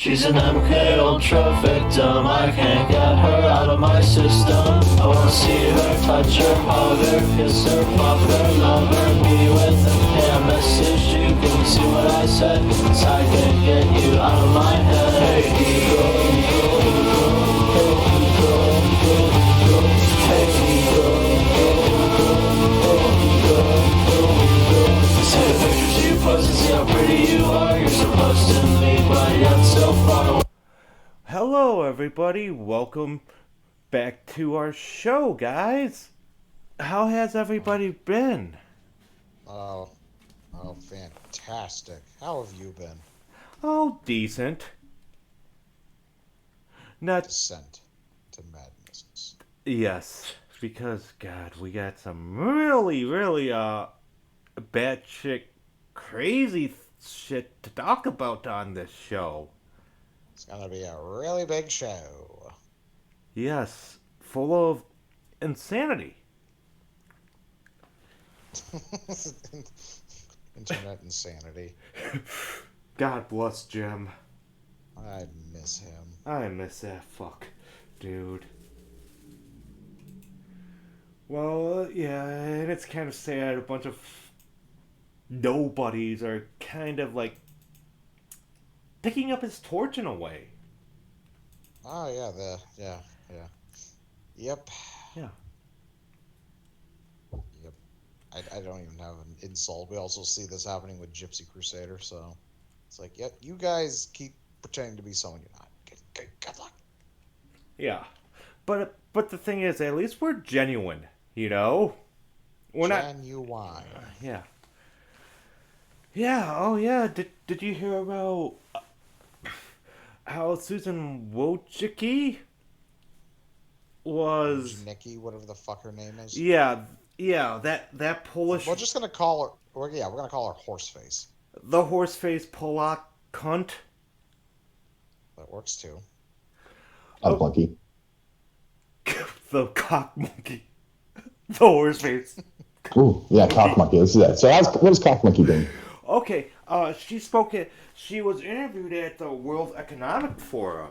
She's an MK Ultra victim. I can't get her out of my system. I wanna see her, touch her, hug her, kiss her, fuck her, love her, be with her. Hey, I messaged you, can you see what I said? 'Cause I can't get you out of my head. Hey, ego, ego, ego. Hey, ego, ego, ego. Hey, ego, ego, ego. Hey, ego, ego, ego. See the pictures you post and see how pretty you are. You're supposed to meet, but yet so far away. Hello, everybody. Welcome back to our show, guys. How has everybody been? Oh, fantastic. How have you been? Oh, decent. Not Descent to madness. yes, because God, we got some really, batshit crazy shit to talk about on this show. It's gonna be a really big show. Yes, full of insanity. Internet insanity. God bless Jim. I miss him. I miss that fuck, dude. Well, yeah, and it's kind of sad. A bunch of nobodies are kind of like picking up his torch in a way. Oh yeah, Yep. Yeah. Yep. I don't even have an insult. We also see this happening with Gypsy Crusader, so it's like, yep, you guys keep pretending to be someone you're not. Good luck. Yeah. But the thing is, at least we're genuine, you know? We're not. Genuine. Yeah. Yeah, oh yeah, did you hear about how Susan Wojcicki was... Nikki, whatever the fuck her name is. Yeah, that Polish... We're just gonna call her. We're gonna call her Horseface. The horse-faced Polak cunt. That works too. Cock monkey. The cock monkey. The horse-face. Ooh, yeah, cock monkey. Let's do that. So, what is cock monkey doing? Okay, she was interviewed at the World Economic Forum,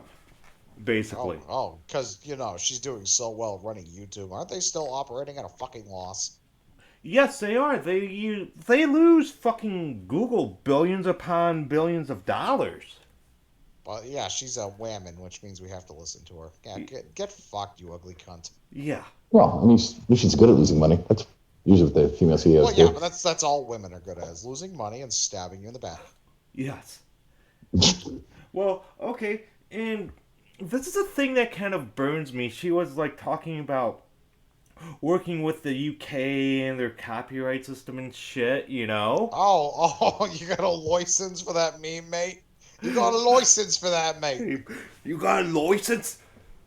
basically. Oh, because, she's doing so well running YouTube. Aren't they still operating at a fucking loss? Yes, they are. They lose fucking Google billions upon billions of dollars. But yeah, she's a whammon, which means we have to listen to her. Yeah, get fucked, you ugly cunt. Yeah. Well, I mean, she's good at losing money. That's usually what the female CEOs Well, yeah, do. but that's all women are good at, is losing money and stabbing you in the back. Yes. Well, okay, and this is a thing that kind of burns me. She was like talking about working with the UK and their copyright system and shit, you know? Oh, you got a license for that meme, mate? You got a license for that, mate? You got a license?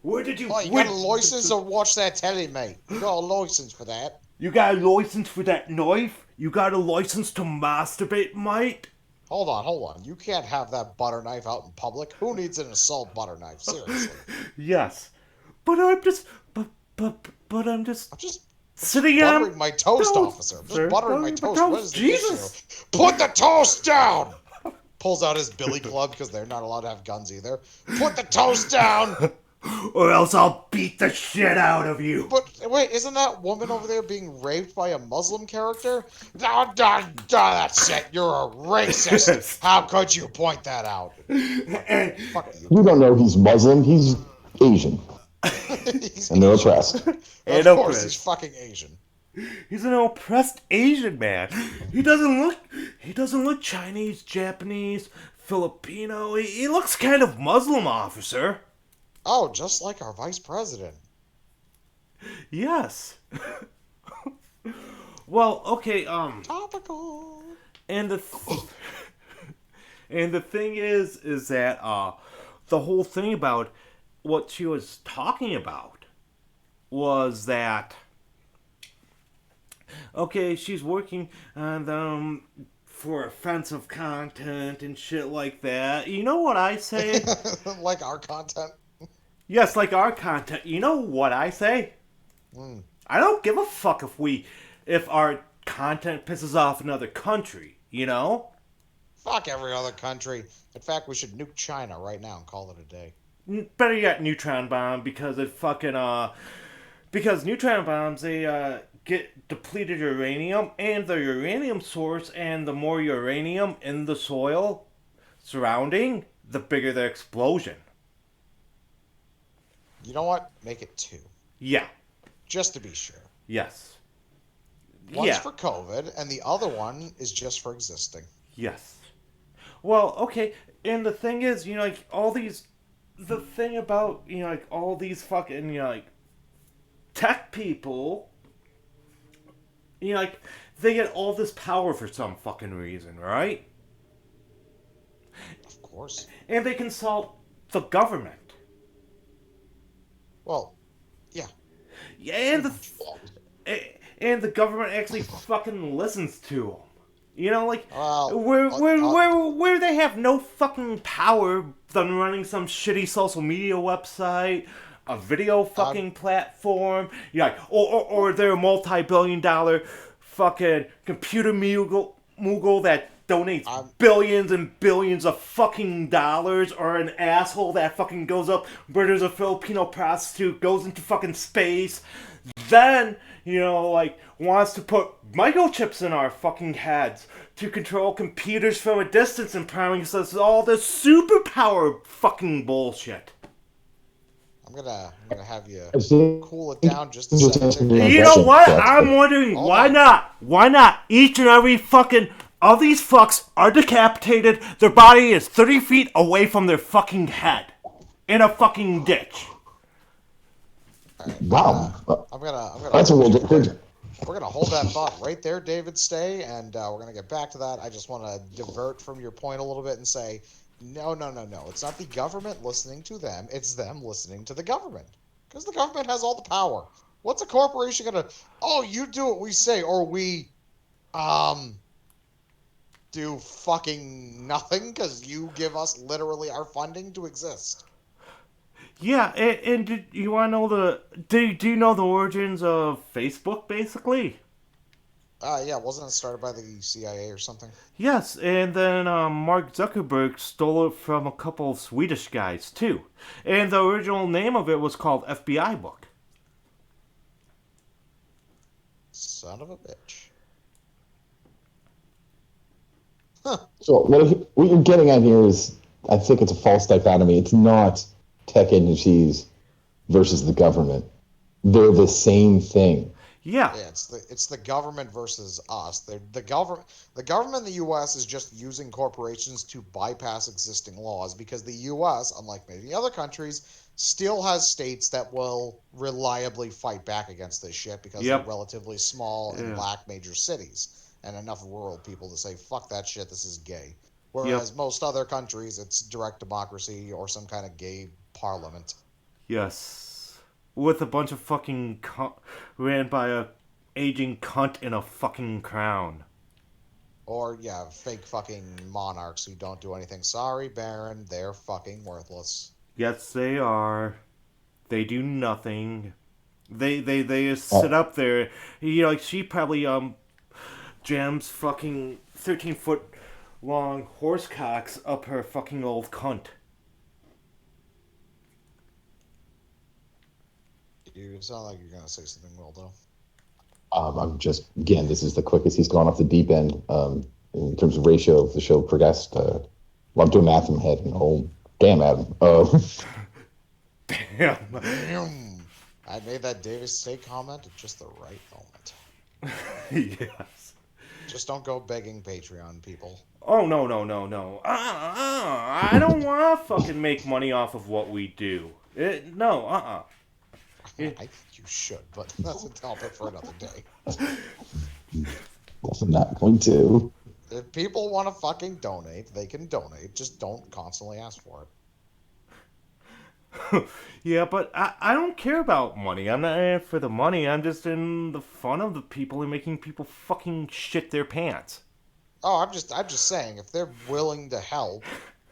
Where did you... Oh, you got a license to watch that telly, mate? You got a license for that? You got a license for that knife? You got a license to masturbate, mate? Hold on. You can't have that butter knife out in public. Who needs an assault butter knife? Seriously. Yes. But I'm just... But I'm just sitting buttering on... my toast, officer. I'm just buttering my toast. What is the Jesus. issue? Put the toast down! Pulls out his billy club because they're not allowed to have guns either. Put the toast down! Or else I'll beat the shit out of you. But wait, isn't that woman over there being raped by a Muslim character? That's it. You're a racist. How could you point that out? Fuck you. You don't know he's Muslim. He's Asian. And they're oppressed. Of course, he's fucking Asian. He's an oppressed Asian man. He doesn't look Chinese, Japanese, Filipino. He looks kind of Muslim, officer. Oh, just like our vice president. Yes. Well, okay, Topical. and the thing is that the whole thing about what she was talking about was that okay, she's working on for offensive content and shit like that. You know what I say? Like our content? Yes, like our content. You know what I say? I don't give a fuck if our content pisses off another country, you know? Fuck every other country. In fact, we should nuke China right now and call it a day. Better yet, neutron bomb, because it fucking because neutron bombs, they get depleted uranium, and the uranium source, and the more uranium in the soil surrounding, the bigger the explosion. You know what? Make it 2. Yeah. Just to be sure. Yes. One's for COVID, and the other one is just for existing. Yes. Well, okay, and the thing is, like, all these... The thing about, like, all these fucking, like, tech people... like, they get all this power for some fucking reason, right? Of course. And they consult the government. Well, yeah. Yeah, and the government actually fucking listens to them. Like, where they have no fucking power than running some shitty social media website, a video fucking platform, like, or they're a multi-billion-dollar fucking computer mogul that donates billions and billions of fucking dollars, or an asshole that fucking goes up, murders a Filipino prostitute, goes into fucking space, then, like, wants to put microchips in our fucking heads to control computers from a distance and promise us all this superpower fucking bullshit. I'm gonna have you cool it down just a second. You know what? I'm wondering, why not? Why not? Each and every fucking... All these fucks are decapitated. Their body is 30 feet away from their fucking head. In a fucking ditch. Right, wow. I'm gonna That's a world record. We're gonna hold that thought right there, David. Stay, and we're gonna get back to that. I just want to divert from your point a little bit and say, no. It's not the government listening to them. It's them listening to the government, because the government has all the power. What's a corporation gonna? Oh, you do what we say, or we, do fucking nothing because you give us literally our funding to exist. Yeah, and do you want to know do you know the origins of Facebook, basically? Yeah, wasn't it started by the CIA or something? Yes, and then Mark Zuckerberg stole it from a couple of Swedish guys, too. And the original name of it was called FBI Book. Son of a bitch. So what you're getting at here is, I think it's a false dichotomy. It's not tech agencies versus the government. They're the same thing. Yeah. It's the government versus us. The government in the U.S. is just using corporations to bypass existing laws, because the U.S., unlike many other countries, still has states that will reliably fight back against this shit because they're relatively small and lack major cities and enough rural people to say, fuck that shit, this is gay. Whereas most other countries, it's direct democracy or some kind of gay parliament. Yes. With a bunch of fucking ran by a aging cunt in a fucking crown. Or, fake fucking monarchs who don't do anything. Sorry, Baron, they're fucking worthless. Yes, they are. They do nothing. They just sit up there. Like, she probably, jams fucking 13-foot long horse cocks up her fucking old cunt. You sound like you're gonna say something, Wildo. I'm just, again, this is the quickest he's gone off the deep end in terms of ratio of the show progressed. Well, I'm doing math in my head. Oh, damn, Adam. Damn. I made that Davis State comment at just the right moment. Yes. Just don't go begging Patreon people. Oh, no. I don't want to fucking make money off of what we do. I think you should, but that's a topic for another day. I'm not going to. If people want to fucking donate, they can donate. Just don't constantly ask for it. Yeah, but I don't care about money. I'm not in it for the money. I'm just in the fun of the people and making people fucking shit their pants. Oh, I'm just saying, if they're willing to help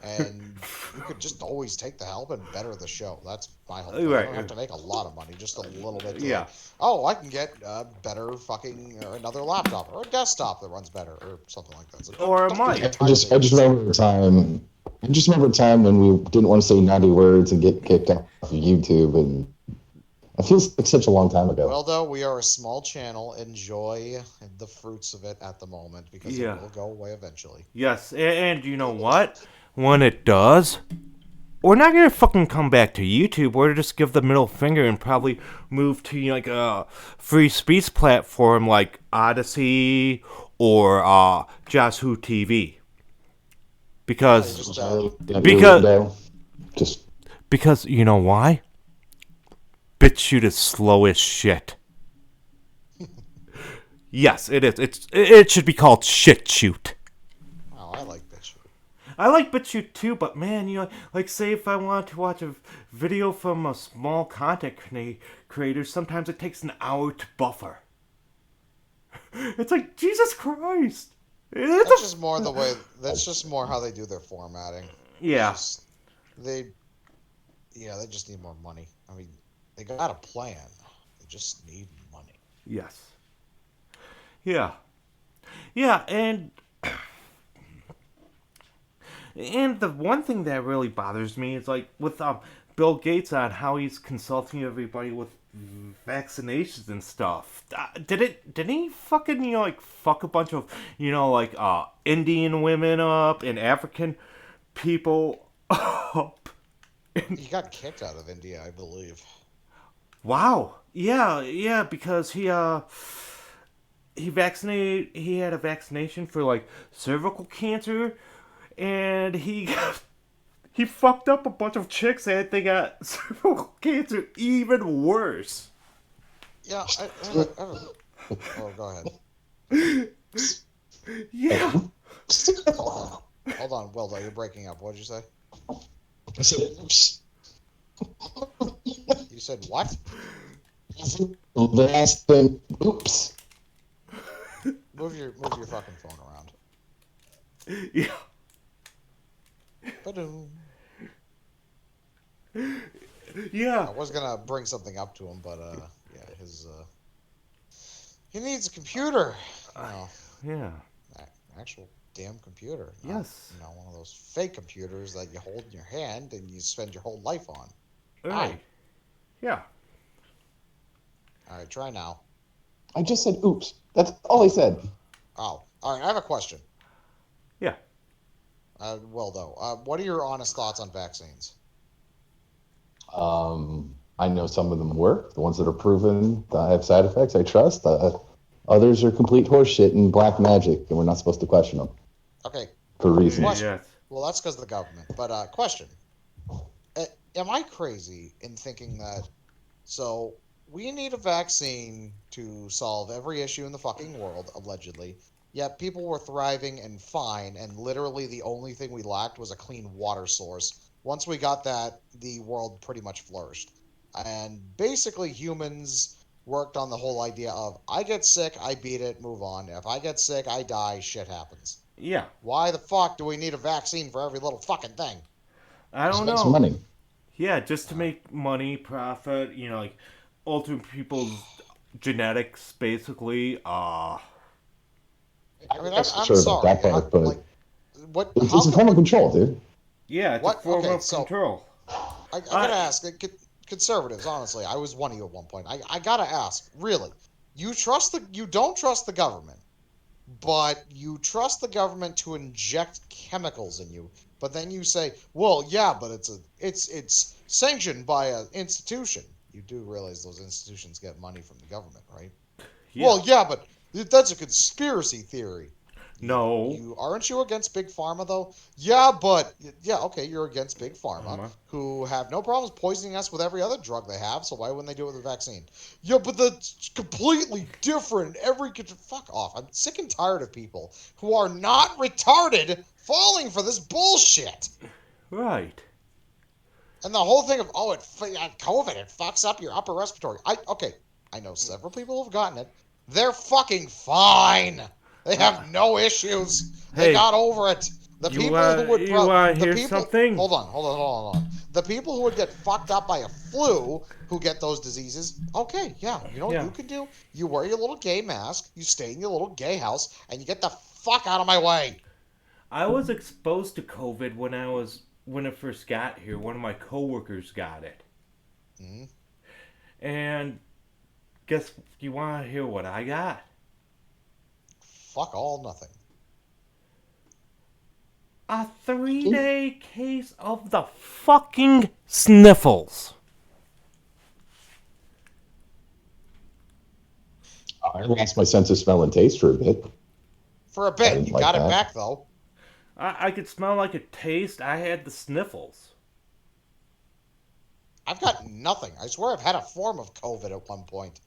and you could just always take the help and better the show. That's my whole thing. I Right. don't have to make a lot of money, just a little bit. To Yeah. like, oh, I can get a better fucking or another laptop or a desktop that runs better or something like that. So Or a don't be mic. entirely I just remember a time. I just remember a time when we didn't want to say naughty words and get kicked off of YouTube, and it feels like such a long time ago. Well, though, we are a small channel. Enjoy the fruits of it at the moment because Yeah. it will go away eventually. Yes, and you know what? When it does, we're not gonna fucking come back to YouTube. We're just give the middle finger and probably move to like a free speech platform like Odyssey or Yahoo TV. Because because you know why? BitChute is slow as shit. Yes, it is. It should be called ShitChute. Oh, I like BitChute. I like BitChute too, but man, you know, like say if I want to watch a video from a small content creator, sometimes it takes an hour to buffer. It's like Jesus Christ. That's just more the way. That's just more how they do their formatting. Yeah. They just need more money. I mean, they got a plan. They just need money. Yes. Yeah. Yeah, and the one thing that really bothers me is like with Bill Gates on how he's consulting everybody with vaccinations and stuff. Did he fucking like fuck a bunch of like Indian women up and African people up? He got kicked out of India, I believe. Wow. Yeah, because he vaccinated. He had a vaccination for like cervical cancer, and he fucked up a bunch of chicks, and they got cervical cancer even worse. Yeah, oh, go ahead. Yeah. Hold on, Wildo, you're breaking up. What did you say? I said, oops. You said what? The last thing, oops. Move your fucking phone around. Yeah. Ba-doom. Yeah. I was gonna bring something up to him, but his he needs a computer. Yeah. Actual damn computer. Yes. One of those fake computers that you hold in your hand and you spend your whole life on. Right. Yeah. All right, try now. I just said oops. That's all I said. Oh, all right. I have a question. Yeah. What are your honest thoughts on vaccines? I know some of them work. The ones that are proven that have side effects, I trust. Others are complete horseshit and black magic, and we're not supposed to question them. Okay. For reasons. Question. Yes. Well, that's because of the government. But question. Am I crazy in thinking that, so we need a vaccine to solve every issue in the fucking world, allegedly, yet people were thriving and fine, and literally the only thing we lacked was a clean water source. Once we got that, the world pretty much flourished. And basically humans worked on the whole idea of, I get sick, I beat it, move on. If I get sick, I die, shit happens. Yeah. Why the fuck do we need a vaccine for every little fucking thing? I don't Makes know. money. Yeah, just to make money, profit, like alter people's genetics, basically. I mean, I'm I'm sure sorry. about that part, but What? it's a form of control, dude. Yeah, it's What? a form Okay, of so- control. I gotta ask, conservatives. Honestly, I was one of you at one point. I gotta ask, really, you don't trust the government, but you trust the government to inject chemicals in you. But then you say, well, yeah, but it's sanctioned by an institution. You do realize those institutions get money from the government, right? Yeah. Well, yeah, but that's a conspiracy theory. No. Aren't you against Big Pharma though? Yeah, okay, you're against Big Pharma, Uh-huh. who have no problems poisoning us with every other drug they have. So why wouldn't they do it with a vaccine? Yeah, but that's completely different. Fuck off. I'm sick and tired of people who are not retarded falling for this bullshit. Right. And the whole thing of COVID, it fucks up your upper respiratory. I know several people have gotten it. They're fucking fine. They have no issues. They Hey. got over it. The You people wanna- who would you wanna hear people, something? Hold on. The people who would get fucked up by a flu, who get those diseases, okay, yeah, you know what Yeah. you can do? You wear your little gay mask, you stay in your little gay house, and you get the fuck out of my way. I was exposed to COVID when it first got here. One of my coworkers got it, Mhm. and guess you want to hear what I got? Fuck all, nothing. A 3-day case of the fucking sniffles. I lost my sense of smell and taste for a bit. For a I bit, didn't you like got it that. back though. I could smell like a taste. I had the sniffles. I've got nothing. I swear I've had a form of COVID at one point.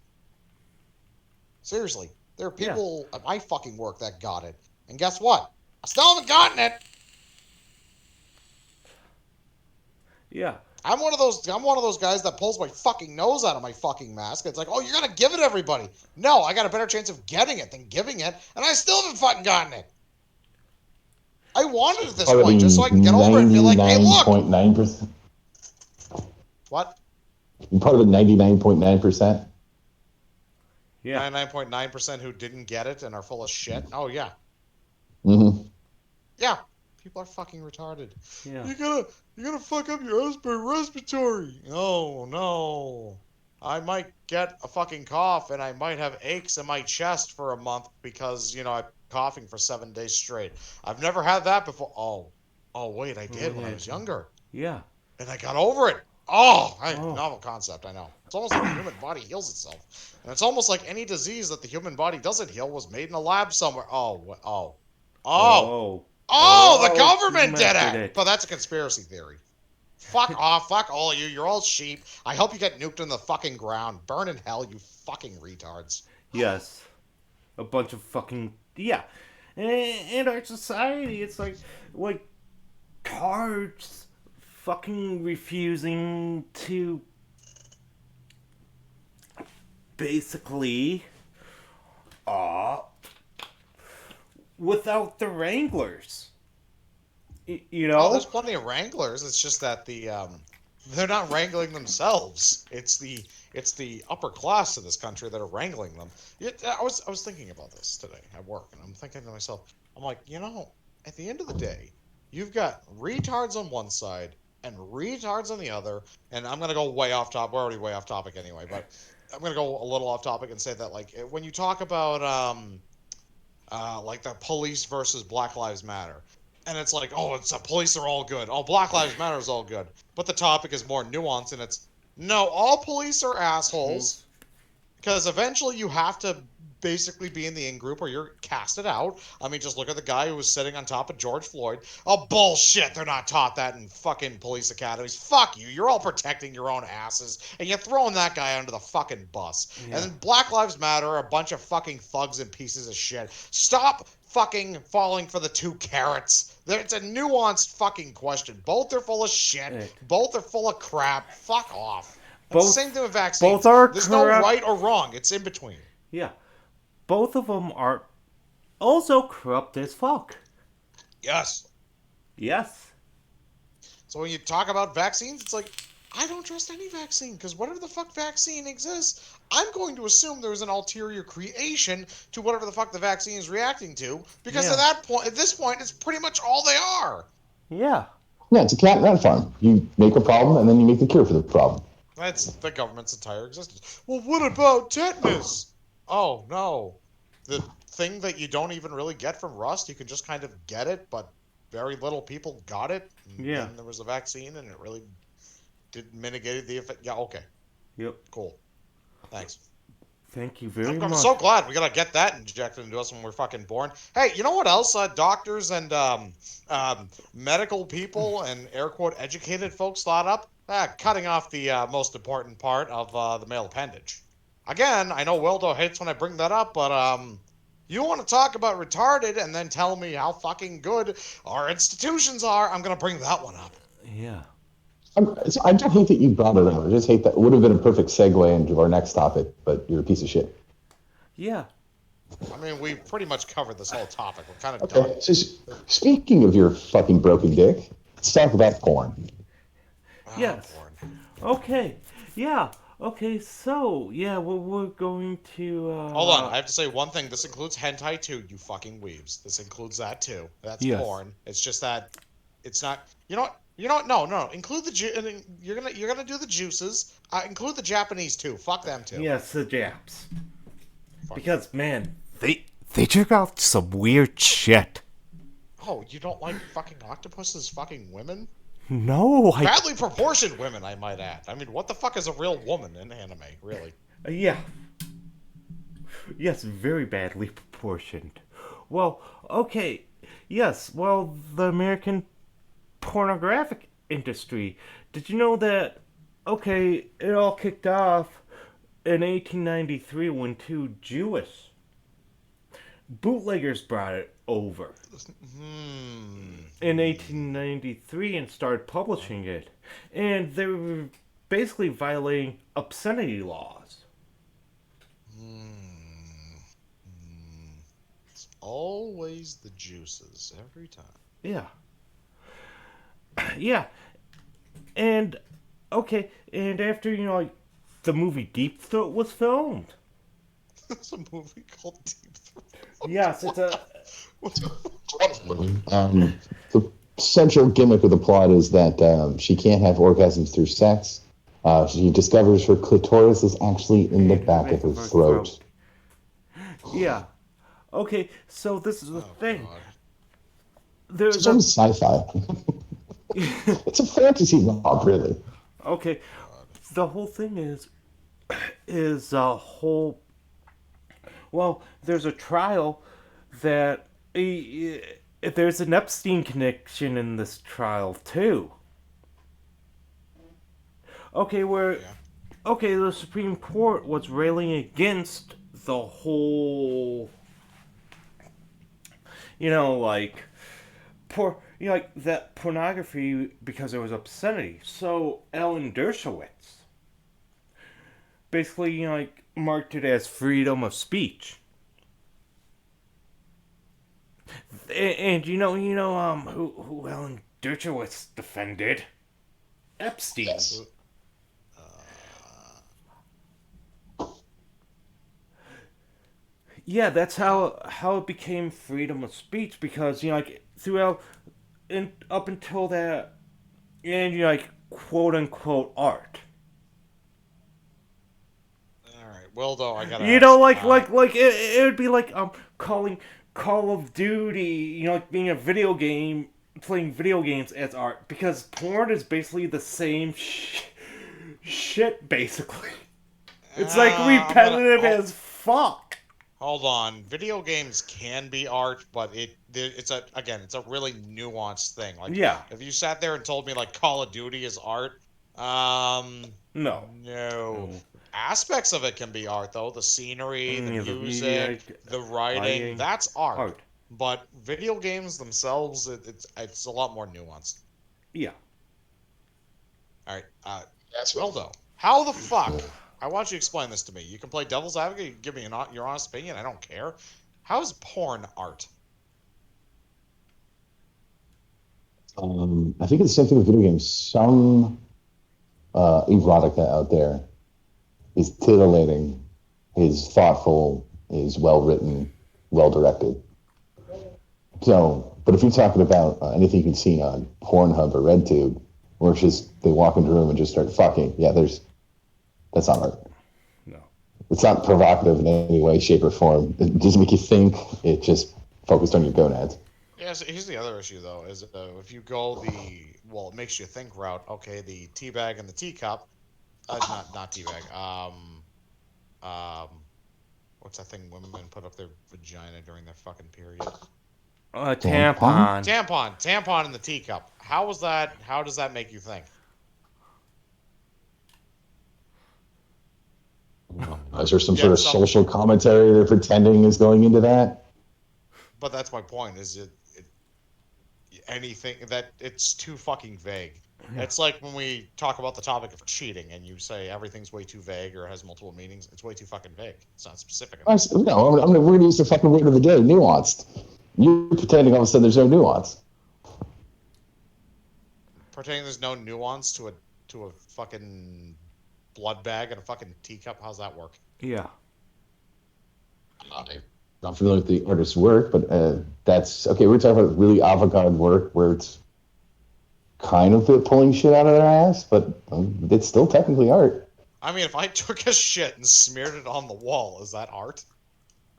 Seriously, there are people at my fucking work that got it, and guess what? I still haven't gotten it. Yeah. I'm one of those guys that pulls my fucking nose out of my fucking mask. It's like, oh, you're gonna give it everybody. No, I got a better chance of getting it than giving it, and I still haven't fucking gotten it. I want it at this point just so I can get over it and be like, hey, look. 99.9%. What? You're part of the 99.9%. Yeah. 99.9% who didn't get it and are full of shit. Oh yeah. Mm-hmm. Yeah. People are fucking retarded. Yeah. You're gonna fuck up your respiratory. Oh no. I might get a fucking cough and I might have aches in my chest for a month because, I'm coughing for 7 days straight. I've never had that before. Oh wait, I did when I was younger. Yeah. And I got over it. Novel concept, I know. It's almost like the human body heals itself. And it's almost like any disease that the human body doesn't heal was made in a lab somewhere. Oh, the government did it! But that's a conspiracy theory. Fuck off, fuck all of you, you're all sheep. I hope you get nuked in the fucking ground. Burn in hell, you fucking retards. Yes. A bunch of fucking... Yeah. And our society, it's like cars fucking refusing to basically without the Wranglers. You know? Oh, there's plenty of Wranglers. It's just that they're not wrangling themselves. It's the upper class of this country that are wrangling them. I was thinking about this today at work, and I'm thinking to myself, I'm like, at the end of the day, you've got retards on one side and retards on the other, and I'm gonna go way off topic. We're already way off topic anyway, but I'm gonna go a little off topic and say that, like, when you talk about like the police versus Black Lives Matter. And it's like, police are all good. Oh, Black Lives Matter is all good. But the topic is more nuanced, and it's, no, all police are assholes. Because eventually you have to basically be in the in-group or you're casted out. I mean, just look at the guy who was sitting on top of George Floyd. Oh, bullshit, they're not taught that in fucking police academies. Fuck you, you're all protecting your own asses, and you're throwing that guy under the fucking bus. Yeah. And then Black Lives Matter are a bunch of fucking thugs and pieces of shit. Stop fucking falling for the 2 carrots. It's a nuanced fucking question. Both are full of shit. Both are full of crap. Fuck off. It's the same thing with vaccines. There's no right or wrong. It's in between. Yeah. Both of them are also corrupt as fuck. Yes. Yes. So when you talk about vaccines, it's like, I don't trust any vaccine, because whatever the fuck vaccine exists, I'm going to assume there's an ulterior creation to whatever the fuck the vaccine is reacting to, because at this point, it's pretty much all they are. Yeah. Yeah, it's a cat and rat farm. You make a problem, and then you make the cure for the problem. That's the government's entire existence. Well, what about tetanus? Oh, no. The thing that you don't even really get from rust, you can just kind of get it, but very little people got it. Yeah. And there was a vaccine, and it really did mitigate the effect. Yeah, okay. Yep. Cool. Thanks. Thank you very much. I'm so glad we gotta get that injected into us when we're fucking born. Hey, you know what else doctors and medical people and air quote educated folks thought up? Cutting off the most important part of the male appendage. Again, I know Wildo hates when I bring that up, but you want to talk about retarded and then tell me how fucking good our institutions are, I'm gonna bring that one up. Yeah. I don't hate that you brought it up. I just hate that it would have been a perfect segue into our next topic, but you're a piece of shit. Yeah. I mean, we've pretty much covered this whole topic. We're kind of Okay. done. So speaking of your fucking broken dick, let's talk about porn. Yes. Porn. Okay. Yeah. Okay. So yeah, we're going to. Hold on, I have to say one thing. This includes hentai too, you fucking weebs. This includes that too. That's Yes. porn. It's just that it's not. You know what? You know what? No. Include the you're gonna do the juices. Include the Japanese too. Fuck them too. Yes, the Japs. Fuck. Because man, they jerk out some weird shit. Oh, you don't like fucking octopuses fucking women? No, Badly proportioned women, I might add. I mean, what the fuck is a real woman in anime, really? Yeah. Yes, very badly proportioned. Well, okay. Yes, well, the American pornographic industry. Did you know that, okay, it all kicked off in 1893 when two Jewish bootleggers brought it over in 1893 and started publishing it. And they were basically violating obscenity laws. It's always the juices, every time. Yeah. Yeah. And, okay, and after, like, the movie Deep Throat was filmed. There's a movie called Deep Throat. Yes, it's a... The central gimmick of the plot is that she can't have orgasms through sex. She discovers her clitoris is actually in the back of her throat. Yeah. Okay, so this is the thing. God. There's It's almost sci-fi. It's a fantasy novel, really. Okay, the whole thing is a whole. Well, there's a trial that there's an Epstein connection in this trial too. Okay, the Supreme Court was railing against the whole, like like that pornography because there was obscenity. So Alan Dershowitz basically, marked it as freedom of speech. And who Alan Dershowitz defended? Epstein. Yes. Yeah, that's how it became freedom of speech because throughout and up until that, and quote unquote art. All right, well, though, I gotta. It would be like calling Call of Duty, being a video game, playing video games as art because porn is basically the same shit. Basically, it's repetitive as fuck. Hold on, video games can be art, but it's a really nuanced thing. Yeah. If you sat there and told me Call of Duty is art, no. Aspects of it can be art though. The scenery, the music, the writing, that's art. But video games themselves, it's a lot more nuanced. Yeah. All right. Well, though, how the fuck? I want you to explain this to me. You can play devil's advocate. You can give me your honest opinion. I don't care. How is porn art? I think it's the same thing with video games. Some erotica out there is titillating, is thoughtful, is well written, well directed. So, but if you're talking about anything you can see on Pornhub or RedTube, where it's just they walk into a room and just start fucking, that's not art. No. It's not provocative in any way, shape, or form. It doesn't make you think. It just focused on your gonads. Yeah, so here's the other issue, though, is if you go it makes you think route, okay, the teabag and the teacup, not teabag, what's that thing women put up their vagina during their fucking period? Tampon. Tampon in the teacup. How does that make you think? Is there some sort of social commentary they're pretending is going into that? But that's my point. Is it anything that it's too fucking vague? It's like when we talk about the topic of cheating and you say everything's way too vague or has multiple meanings. It's way too fucking vague. It's not specific enough. No, we're going to use the fucking word of the day, nuanced. You're pretending all of a sudden there's no nuance. Pretending there's no nuance to a fucking blood bag and a fucking teacup. How's that work? Yeah. I'm not familiar with the artist's work, but that's okay. We're talking about really avant-garde work where it's kind of pulling shit out of their ass, but it's still technically art. I mean, if I took a shit and smeared it on the wall, is that art?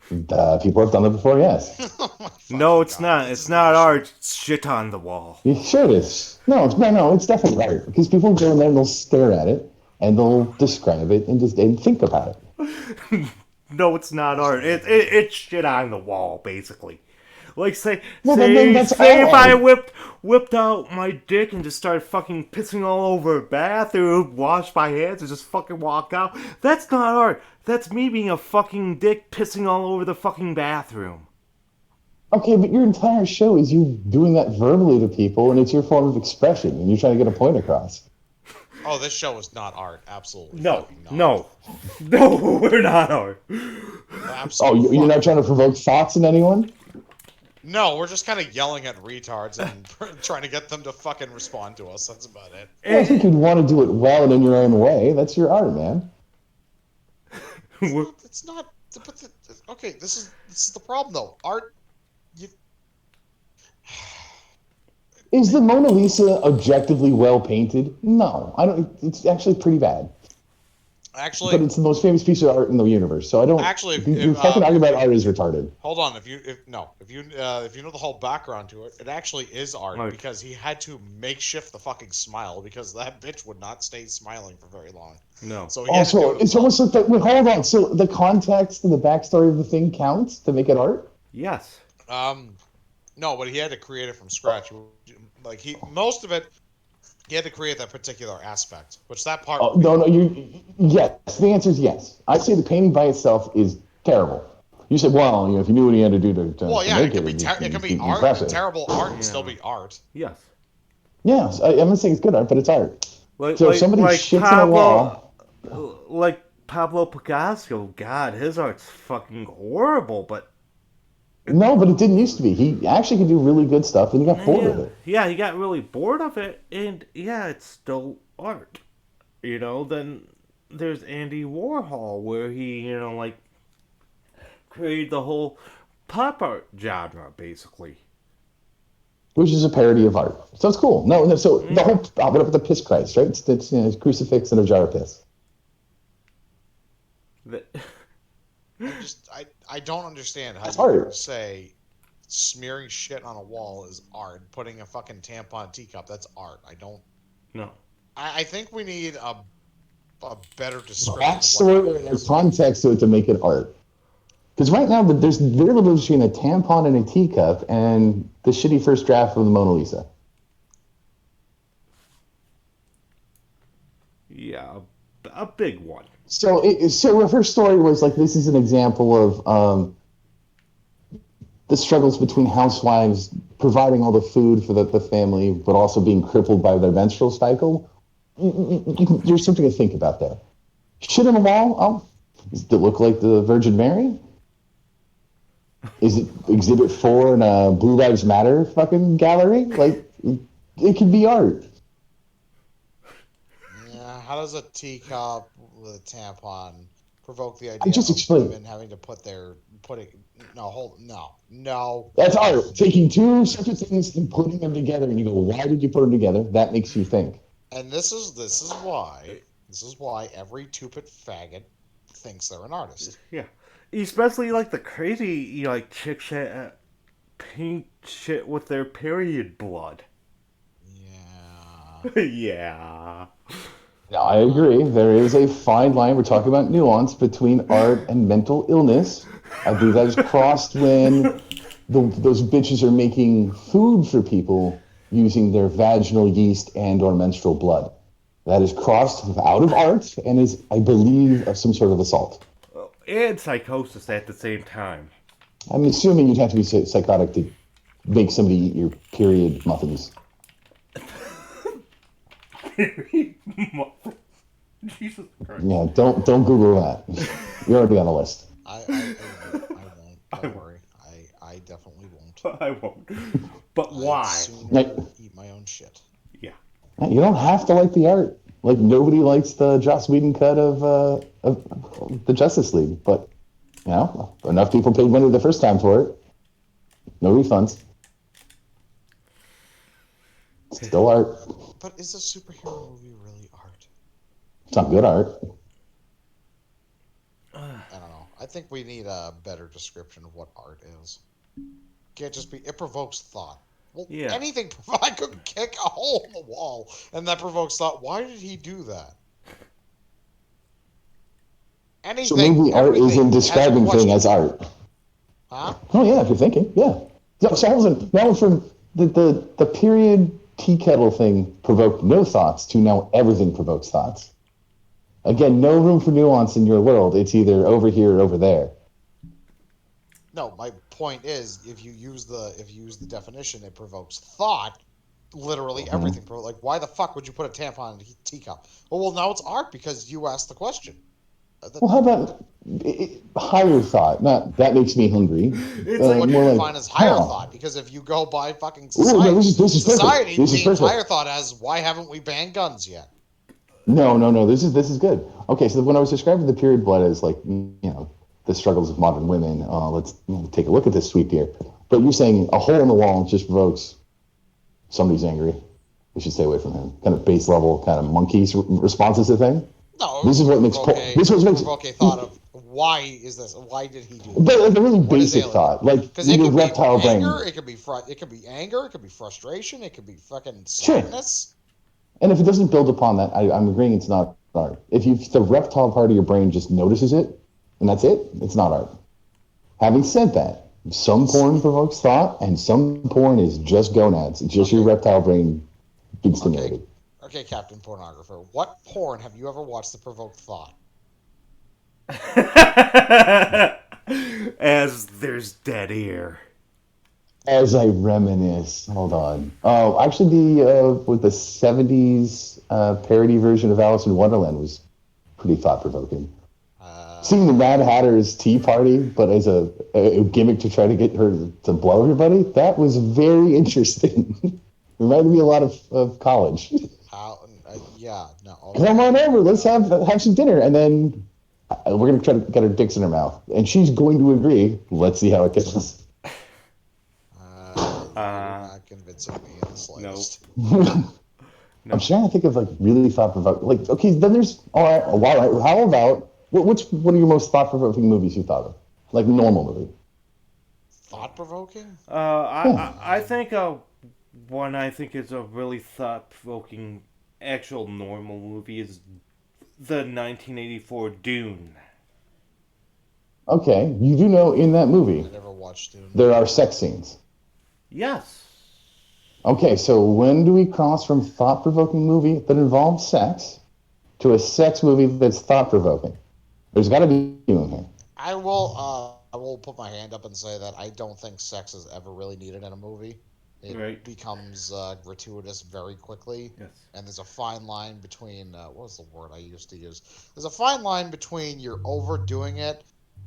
People have done it before, yes. Oh No, it's not. It's not art. It's shit on the wall. Yeah, sure it is. No, it's definitely art. Because people go in there and they'll stare at it, and they'll describe it, and think about it. No, it's not art. It's shit on the wall, basically. Like, say that's if I art. whipped out my dick and just started fucking pissing all over a bathroom, washed my hands, and just fucking walk out. That's not art. That's me being a fucking dick pissing all over the fucking bathroom. Okay, but your entire show is you doing that verbally to people, and it's your form of expression, and you're trying to get a point across. Oh, this show is not art. Absolutely. No, not. no, we're not art. Absolutely. Oh, you're not trying to provoke thoughts in anyone? No, we're just kind of yelling at retards and trying to get them to fucking respond to us. That's about it. Well, I think you'd want to do it well and in your own way. That's your art, man. It's not. Okay, this is the problem though. Art. Is the Mona Lisa objectively well painted? No, I don't. It's actually pretty bad. Actually, but it's the most famous piece of art in the universe. So I don't. Actually, your fucking argument about art is retarded. Hold on. If you know the whole background to it, it actually is art because he had to makeshift the fucking smile because that bitch would not stay smiling for very long. No. So he had to do it it's almost like that. Wait, hold on. So the context and the backstory of the thing counts to make it art? Yes. No, but he had to create it from scratch. Like most of it. He had to create that particular aspect, which that part. Oh, no, yes. The answer is yes. I'd say the painting by itself is terrible. You said, well, if you knew what he had to do to it make can be art. Impressive. Terrible art can still be art. Yes. Yes, I'm not saying it's good art, but it's art. So if somebody shits Pablo, on a wall, like Pablo Picasso, God, his art's fucking horrible, but. No, but it didn't used to be. He actually could do really good stuff, and he got bored of it. Yeah, he got really bored of it, and yeah, it's still art. Then there's Andy Warhol, where he, created the whole pop art genre, basically. Which is a parody of art. So it's cool. No, so the whole, what about the piss Christ, right? It's a crucifix and a jar of piss. I don't understand how you say smearing shit on a wall is art. Putting a fucking tampon teacup, that's art. I don't. No. I think we need a better description. Backstory and context to it to make it art. Because right now there's very little between a tampon and a teacup and the shitty first draft of the Mona Lisa. Yeah, a big one. So her story was like, this is an example of the struggles between housewives providing all the food for the family, but also being crippled by their menstrual cycle. There's something to think about there. Shit on the wall? Oh, does it look like the Virgin Mary? Is it Exhibit 4 in a Blue Lives Matter fucking gallery? Like, it could be art. Yeah, how does a teacup with a tampon provoke the idea of women having to no. That's art. Taking two separate things and putting them together, and you go, why did you put them together? That makes you think. And this is why every two-bit faggot thinks they're an artist. Yeah. Especially like the crazy chicks that paint shit with their period blood. Yeah. Yeah. No, I agree. There is a fine line. We're talking about nuance between art and mental illness. I believe that is crossed when those bitches are making food for people using their vaginal yeast and or menstrual blood. That is crossed out of art and is, I believe, some sort of assault. And psychosis at the same time. I'm assuming you'd have to be psychotic to make somebody eat your period muffins. Jesus Christ. Yeah, don't Google that. You're already on the list. I won't. I Don't won't. worry. I definitely won't. I won't. But I'd why? sooner eat my own shit. Yeah. You don't have to like the art. Like nobody likes the Joss Whedon cut of the Justice League, but you know, enough people paid money the first time for it. No refunds. Still art. But is a superhero movie really art? It's not good art. I don't know. I think we need a better description of what art is. Can't just be. It provokes thought. Well, Yeah. anything. I could kick a hole in the wall, and that provokes thought. Why did he do that? Anything. So maybe art isn't describing thing as art. Huh? Oh yeah, if you're thinking, yeah. So all of a sudden, now from the period tea kettle thing provoked no thoughts to now everything provokes thoughts. Again, no room for nuance in your world. It's either over here or over there. No, my point is, if you use the definition, it provokes thought. Literally everything. Like, why the fuck would you put a tampon in a teacup? Well, now it's art because you asked the question. Well, how about higher thought? Not that makes me hungry. It's like- What do more you like, define as higher huh. thought? Because if you go by fucking Ooh, society, no, this is perfect. society This is deems perfect. higher thought as why haven't we banned guns yet? No. This is good. Okay, so when I was describing the period blood as like the struggles of modern women, let's take a look at this, sweet dear. But you're saying a hole in the wall just provokes somebody's angry. We should stay away from him. Kind of base level, kind of monkeys responses to thing. No, This is what makes this is what makes provoke a thought of why is this? Why did he do that? but like a really What is basic alien? thought, like Because it your could be reptile brain. anger, it could be anger, it could be frustration, it could be fucking Sure. sadness. And if it doesn't build upon that, I'm agreeing it's not art. If the reptile part of your brain just notices it, and that's it, it's not art. Having said that, some porn provokes thought, and some porn is just gonads. It's just your reptile brain being stimulated. Okay, Captain Pornographer, what porn have you ever watched that provoked thought? As there's dead air. As I reminisce, hold on. Oh, actually, the 70s parody version of Alice in Wonderland was pretty thought provoking. Seeing the Mad Hatter's tea party, but as a gimmick to try to get her to blow everybody, that was very interesting. Reminded me a lot of college. Yeah, no. Come on over, let's have some dinner, and then we're gonna try to get her dicks in her mouth, and she's going to agree. Let's see how it goes. You're not convincing me in the slightest. I'm trying to think of like really thought provoking. Like, okay, then there's all right. How about what's one of your most thought provoking movies you thought of? Like normal movie. Thought provoking? I think one I think is a really thought provoking actual normal movie is the 1984 Dune. Okay, you do know in that movie I never watched Dune. there are sex scenes. Yes. Okay, so when do we cross from thought provoking movie that involves sex to a sex movie that's thought provoking? There's got to be one here. I will put my hand up and say that I don't think sex is ever really needed in a movie. It becomes gratuitous very quickly. Yes. And there's a fine line between what was the word I used to use? There's a fine line between you're overdoing it,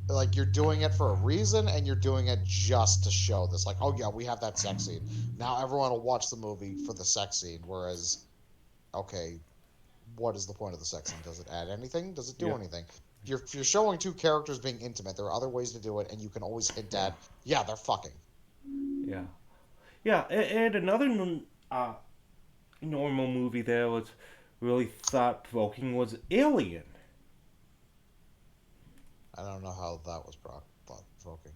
like you're doing it for a reason, and you're doing it just to show this. Like, oh yeah, we have that sex scene. Now everyone will watch the movie for the sex scene. Whereas, okay, what is the point of the sex scene? Does it add anything? Does it do anything? If you're showing two characters being intimate, there are other ways to do it, and you can always hint at, yeah, they're fucking. Yeah. Yeah, and another normal movie that was really thought provoking was Alien. I don't know how that was thought provoking.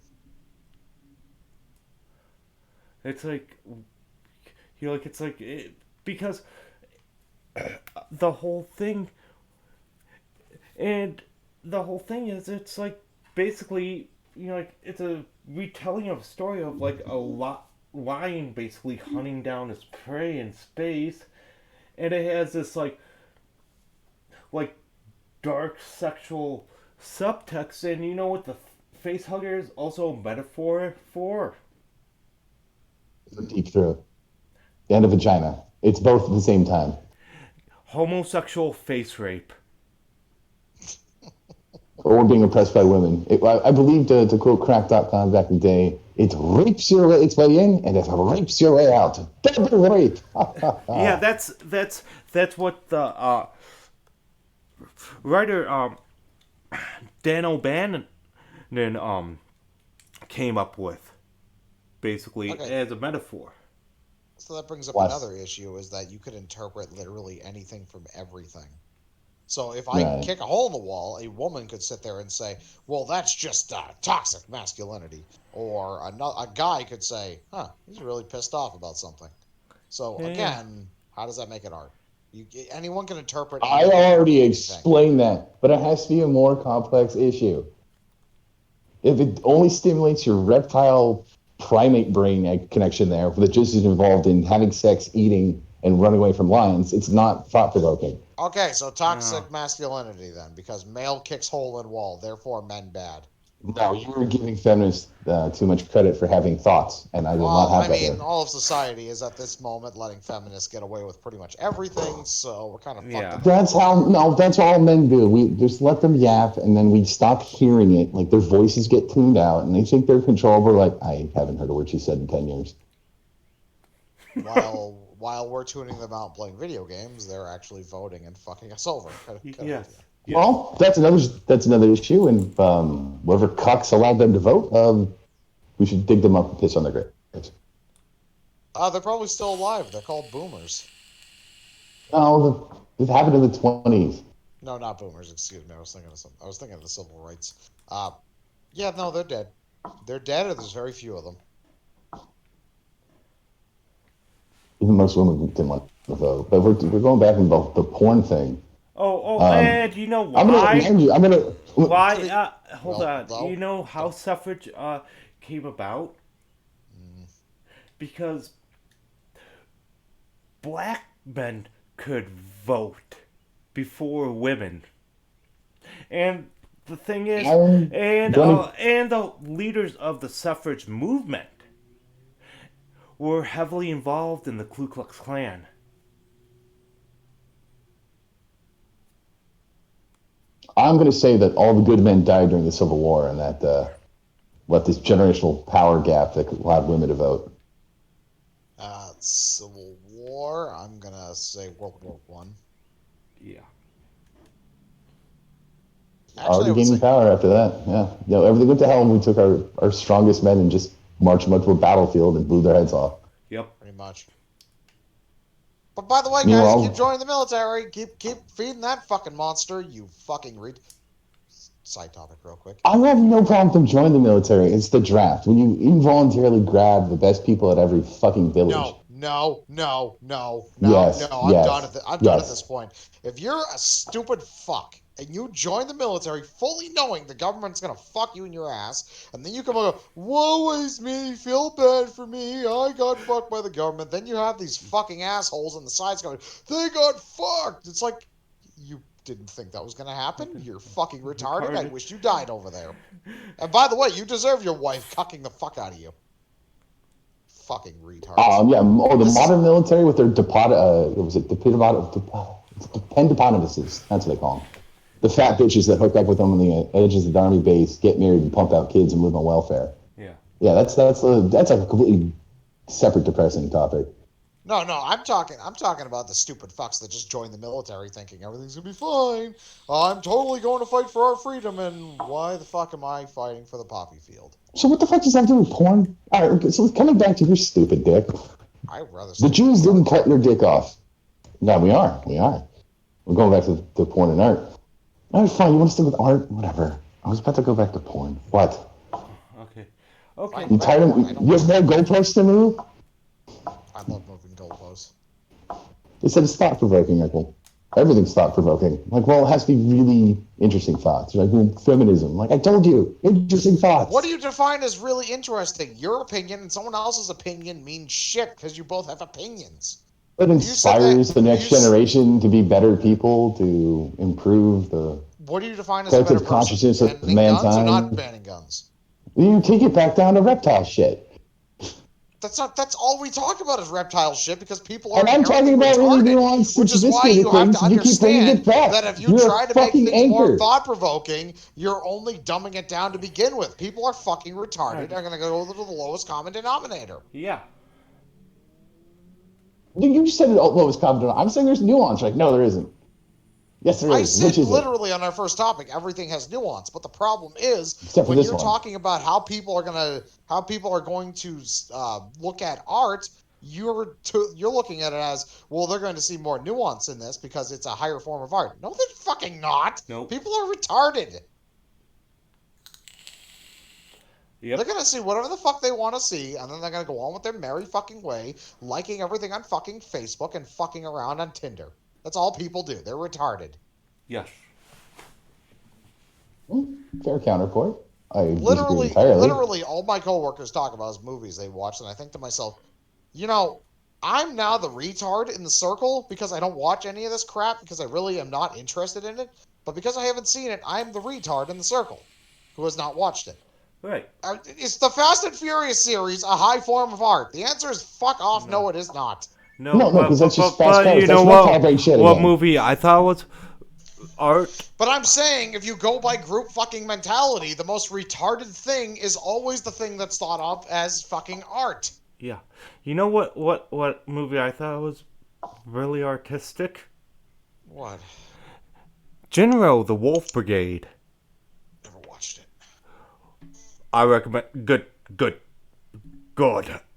It's like, because the whole thing, and the whole thing is, it's like basically, like it's a retelling of a story of like a lion basically hunting down his prey in space, and it has this like dark sexual subtext, and you know what the face hugger is also a metaphor for? Deep throat and a vagina. It's both at the same time. homosexual face rape. Or being oppressed by women. I believe, to quote crack.com back in the day, it rapes your way its way in and it rapes your way out. Double rape. Yeah, that's what the writer Dan O'Bannon came up with, basically, Okay. as a metaphor. So that brings up Plus- another issue, is that you could interpret literally anything from everything. So if I Right. kick a hole in the wall, a woman could sit there and say, well, that's just toxic masculinity. Or a guy could say, huh, he's really pissed off about something. So Yeah. again, how does that make it art? Anyone can interpret I anything from already anything. explained that, but it has to be a more complex issue. If it only stimulates your reptile primate brain connection there, that just is involved in having sex, eating, and running away from lions, it's not thought-provoking. Okay, so toxic No. masculinity then, because male kicks hole in wall, therefore men bad. No, you're giving feminists too much credit for having thoughts, and I will Well, not have I that mean, here. all of society is at this moment letting feminists get away with pretty much everything, so we're kind of Yeah. fucked. That's all men do. We just let them yap, and then we stop hearing it. Like their voices get tuned out, and they think they're controllable. Like, I haven't heard a word she said in 10 years. While we're tuning them out playing video games, they're actually voting and fucking us over. Good Yes. idea. Yes. Well, that's another issue, and whatever cucks allowed them to vote, we should dig them up and piss on their graves. They're probably still alive. They're called boomers. No, it happened in the 20s. No, not boomers. Excuse me. I was thinking of the civil rights. Yeah, no, they're dead. They're dead, or there's very few of them. Even most women didn't want to vote. But we're going back in the porn thing. And you know why? I'm gonna remind you. Why? Hold Well, on. though- You know how suffrage came about? Because black men could vote before women, and the thing is, and the leaders of the suffrage movement were heavily involved in the Ku Klux Klan. I'm going to say that all the good men died during the Civil War, and that this generational power gap that allowed women to vote. Civil War. I'm gonna say World War One. Yeah. Actually, I Already would gaining say power after that. Yeah. Everything went to hell, and we took our strongest men and just marched them up to a battlefield and blew their heads off. Yep. pretty much. But by the way, guys, Meanwhile- keep joining the military. Keep feeding that fucking monster. You fucking read. Side topic, real quick. I have no problem with them joining the military. It's the draft. When you involuntarily grab the best people at every fucking village. No. Yes, I'm yes, done I'm done at yes. this point. If you're a stupid fuck and you join the military fully knowing the government's gonna fuck you in your ass, and then you come and go, woe is me, feel bad for me, I got fucked by the government, then you have these fucking assholes on the sides going, they got fucked. It's like, you didn't think that was gonna happen? You're fucking retarded. I wish you died over there. And by the way, you deserve your wife cucking the fuck out of you. Fucking retards. The modern military with their dependopotamuses. That's what they call them. The fat bitches that hook up with them on the edges of the army base, get married and pump out kids and live on welfare. Yeah. Yeah, that's a completely separate depressing topic. No, I'm talking about the stupid fucks that just join the military thinking everything's gonna be fine. I'm totally going to fight for our freedom, and why the fuck am I fighting for the poppy field? So what the fuck does that have to do with porn? All right, so coming back to your stupid dick. I'd rather. The Jews didn't cut your dick off. No, we are. We're going back to porn and art. All right, fine. You want to stick with art? Whatever. I was about to go back to porn. What? Okay. You tired of? You have no goalposts to move? I love moving goalposts. They said it's thought-provoking, Michael. Everything's thought-provoking. Like, well, it has to be really interesting thoughts. Like, feminism. Like, I told you, interesting thoughts. What do you define as really interesting? Your opinion and someone else's opinion means shit because you both have opinions. It inspires the next generation to be better people, to improve the What do you define as a better collective person? consciousness of Banning guns or not mankind. banning guns? You take it back down to reptile shit. That's all we talk about is reptile shit because people are And I'm talking inherently about really retarded, nuanced, which is why sophisticated you have things. to You keep bringing understand it back. that if you You're try a to make fucking things more anchor. thought-provoking, you're only dumbing it down to begin with. People are fucking retarded. They're gonna go to the lowest common denominator. Yeah. You said it lowest common denominator. I'm saying there's nuance. Like, no, there isn't. Yes, there I is. said Which is it? literally on our first topic, everything has nuance. But the problem is Except for when this you're one. talking about how people are going to look at art, you're looking at it as, well, they're going to see more nuance in this because it's a higher form of art. No, they're fucking not. Nope. People are retarded. Yep. They're gonna see whatever the fuck they want to see, and then they're gonna go on with their merry fucking way, liking everything on fucking Facebook and fucking around on Tinder. That's all people do. They're retarded. Yes. Fair counterpoint. I disagree entirely. Literally, all my coworkers talk about is movies they watch, and I think to myself, I'm now the retard in the circle because I don't watch any of this crap because I really am not interested in it. But because I haven't seen it, I'm the retard in the circle who has not watched it. Right. Is the Fast and Furious series a high form of art? The answer is fuck off. No, it is not. No, because that's just fast but cars. you That's know reptile brain shit what again. movie I thought was art? But I'm saying if you go by group fucking mentality, the most retarded thing is always the thing that's thought of as fucking art. Yeah. You know what movie I thought was really artistic? What? General the Wolf Brigade. Never watched it. I recommend good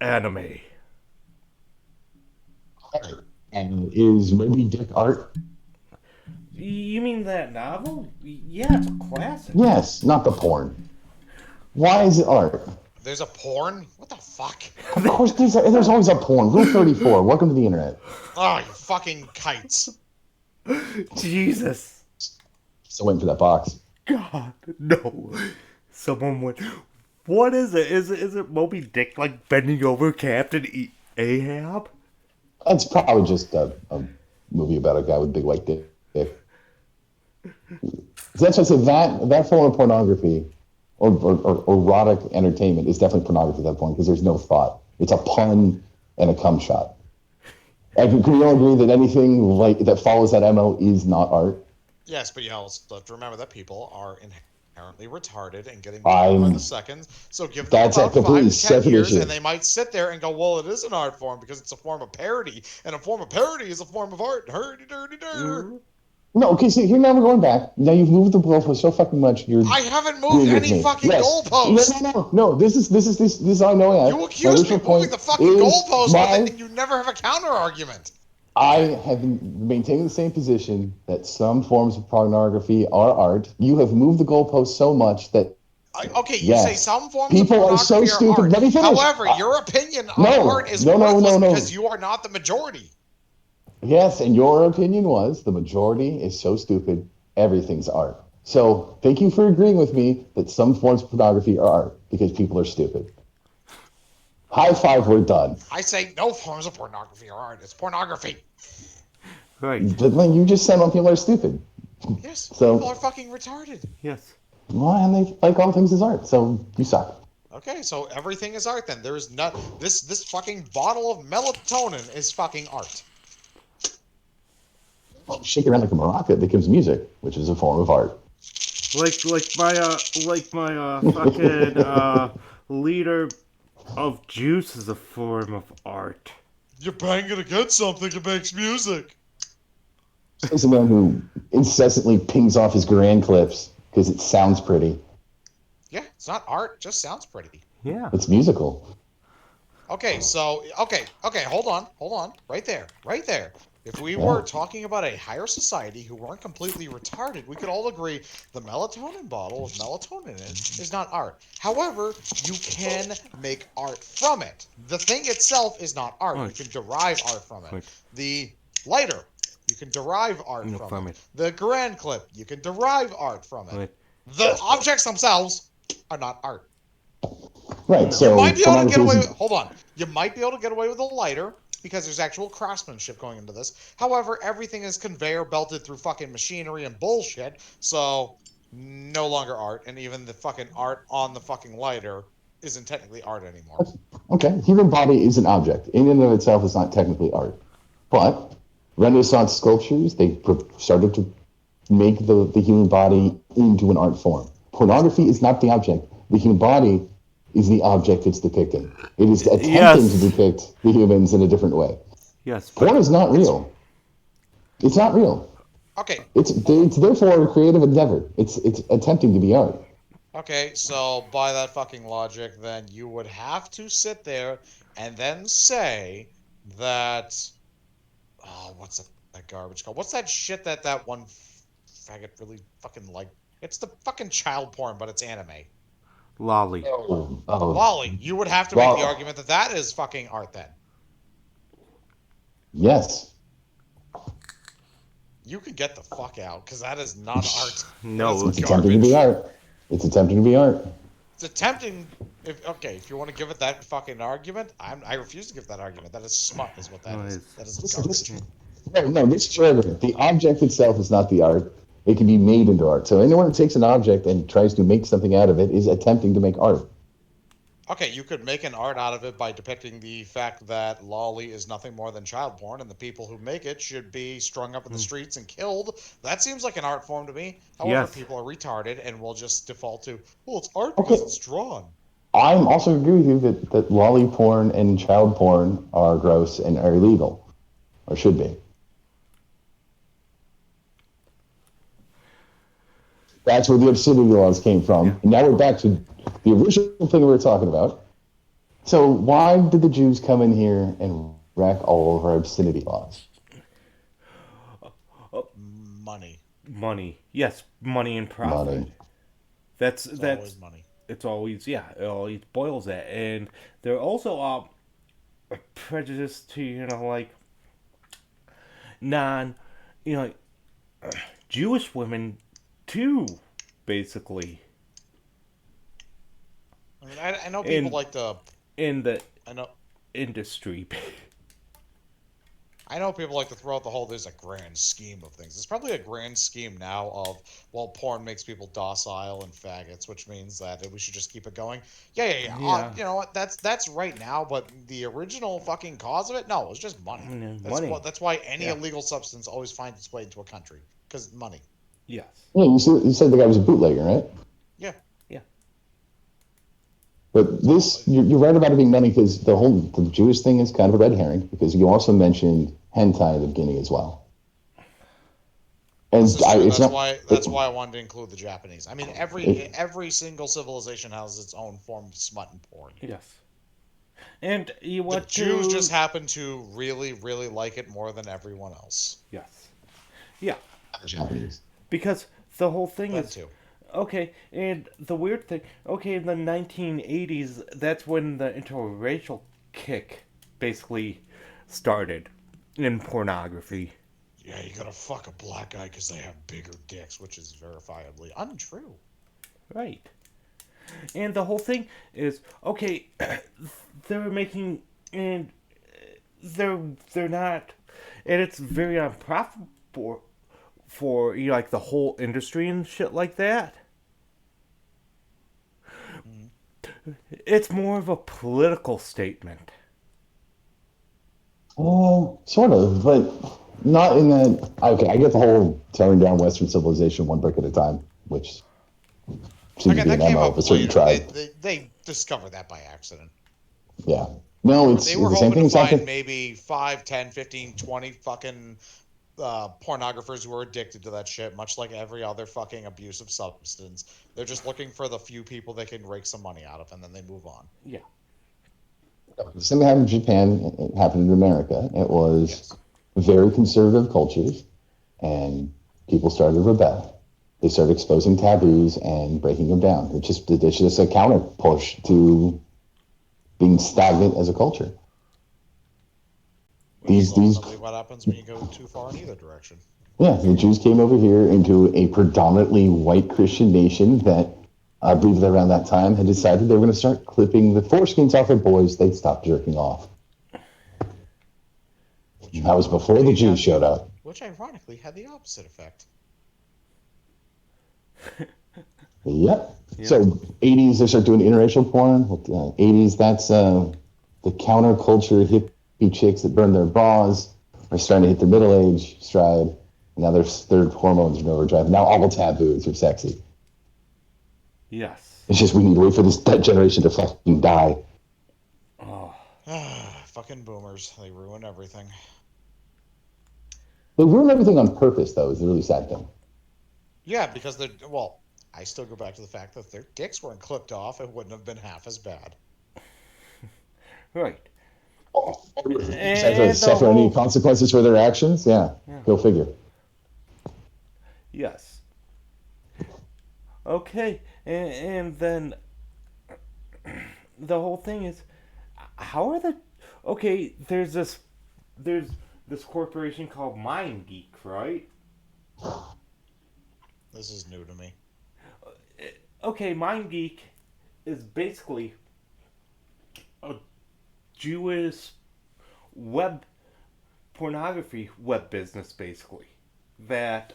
anime. And is Moby Dick art? You mean that novel? Yeah, it's a classic. Yes, not the porn. Why is it art? There's a porn? What the fuck? Of course, there's always a porn. Rule 34. Welcome to the internet. Oh, you fucking kites. Jesus. Still waiting for that box. God, no. Someone went. What is it? Is it Moby Dick like bending over Captain Ahab? It's probably just a movie about a guy with a big white dick. That's why I say that form of pornography or erotic entertainment is definitely pornography at that point because there's no thought. It's a pun and a cum shot. And can we all agree that anything like that follows that MO is not art? Yes, but you also have to remember that people are inherently retarded and getting more by the seconds. So give them about 5 to 10 years, and they might sit there and go, "Well, it is an art form because it's a form of parody, and a form of parody is a form of art." Hurdy-durdy-dur. No, okay, so here now we're going back. Now you've moved the goalpost so fucking much. I haven't moved any fucking goalpost. No. This is how I know I. You accuse me of moving the fucking goalpost, and you never have a counter argument. I have been maintaining the same position that some forms of pornography are art. You have moved the goalpost so much that. You say some forms of people are so pornography stupid. art. Let me finish. However, your opinion on art is worthless because you are not the majority. Yes, and your opinion was the majority is so stupid, everything's art. So thank you for agreeing with me that some forms of pornography are art because people are stupid. High five, we're done. I say no forms of pornography are art. It's pornography. Right. But you just said people are stupid. Yes, so, people are fucking retarded. Yes. Well, and they like all things as art, so you suck. Okay, so everything is art then. There is not this fucking bottle of melatonin is fucking art. Well, shake it around like a maraca, it becomes music, which is a form of art. Like my fucking liter of juice is a form of art. You're banging against something that makes music. He's a man who incessantly pings off his grand clips because it sounds pretty. Yeah, it's not art, it just sounds pretty. Yeah. It's musical. Okay, so hold on. Right there. If we were talking about a higher society who weren't completely retarded, we could all agree the melatonin bottle with melatonin in it is not art. However, you can make art from it. The thing itself is not art. You can derive art from it. The lighter, you can derive art from it. The grand clip, you can derive art from it. The objects themselves are not art. Right, so you might be able to get away with, hold on. You might be able to get away with a lighter because there's actual craftsmanship going into this. However, everything is conveyor belted through fucking machinery and bullshit, so no longer art, and even the fucking art on the fucking lighter isn't technically art anymore. Okay, human body is an object. In and of itself, it's not technically art. But Renaissance sculptures, started to make the human body into an art form. Pornography is not the object. The human body is the object it's depicting. It is attempting to depict the humans in a different way. Yes, Porn is not real. It's not real. Okay. It's therefore a creative endeavor. It's attempting to be art. Okay, so by that fucking logic, then you would have to sit there and then say that. Oh, what's that garbage called? What's that shit that one faggot really fucking like? It's the fucking child porn, but it's anime. Lolly. Oh. Lolly. You would have to make the argument that that is fucking art then. Yes. You could get the fuck out, because that is not art. No, it's attempting to be art. It's attempting to be art. It's attempting. If you want to give it that fucking argument, I refuse to give that argument. That is smut, is what that is. That is garbage. No, this is argument. The object itself is not the art. It can be made into art. So anyone who takes an object and tries to make something out of it is attempting to make art. Okay, you could make an art out of it by depicting the fact that lolly is nothing more than child porn, and the people who make it should be strung up in the streets and killed. That seems like an art form to me. However, people are retarded and will just default to, well, it's art because it's drawn. I'm also agree with you that lolly porn and child porn are gross and are illegal, or should be. That's where the obscenity laws came from. And now we're back to the original thing we were talking about. So why did the Jews come in here and wreck all of our obscenity laws? Money. Yes, money and profit. Money. That's always money. It's always, it always boils that. And they're also prejudiced to, like Jewish women too, basically. I mean, I know people like to in the industry. I know people like to throw out the whole there's a grand scheme of things. There's probably a grand scheme now of, well, porn makes people docile and faggots, which means that we should just keep it going. Yeah. You know what? That's right now, but the original fucking cause of it, no, it was just money. That's why any illegal substance always finds its way into a country, because money. Yes. Yeah, you said the guy was a bootlegger, right? Yeah. But you're right about it being money, because the Jewish thing is kind of a red herring, because you also mentioned hentai at the beginning as well. And that's why I wanted to include the Japanese. I mean, every single civilization has its own form of smut and porn. Yes. And the Jews just happen to really, really like it more than everyone else. Yes. Yeah. Japanese. Because the whole thing is... too. Okay, and the weird thing... Okay, in the 1980s, that's when the interracial kick basically started in pornography. Yeah, you gotta fuck a black guy because they have bigger dicks, which is verifiably untrue. Right. And the whole thing is, okay, they're making... And they're not... And it's very unprofitable for like the whole industry and shit like that. It's more of a political statement. Sort of, but not in that. Okay, I get the whole tearing down Western civilization one brick at a time, which seems to be an MO of a certain tribe. They discovered that by accident. Yeah. No, it's they were the same hoping thing. to find maybe 5, 10, 15, 20 fucking pornographers who are addicted to that shit, much like every other fucking abusive substance. They're just looking for the few people they can rake some money out of, and then they move on. Yeah. The same happened in Japan. It happened in America. It was very conservative cultures, and people started to rebel. They started exposing taboos and breaking them down. It's just a counter push to being stagnant as a culture. These what happens when you go too far in either direction. Yeah, the Jews came over here into a predominantly white Christian nation that I believe that around that time had decided they were going to start clipping the foreskins off their boys. They'd stop jerking off. That was before the Jews showed up. Which ironically had the opposite effect. Yep. Yep. So 80s, they start doing interracial porn. 80s, that's the counterculture hippie chicks that burn their bras are starting to hit their middle age stride. Now their hormones are in overdrive. Now all taboos are sexy. Yes. It's just we need to wait for that generation to fucking die. Oh. Fucking boomers. They ruin everything. They ruin everything on purpose, though, is the really sad thing. Yeah, because I still go back to the fact that if their dicks weren't clipped off, it wouldn't have been half as bad. Right. And suffer any consequences for their actions? Yeah. Go figure. Yes. Okay, and then the whole thing is, how are there's this corporation called MindGeek, right? This is new to me. Okay, MindGeek is basically a Jewish pornography web business, basically. That,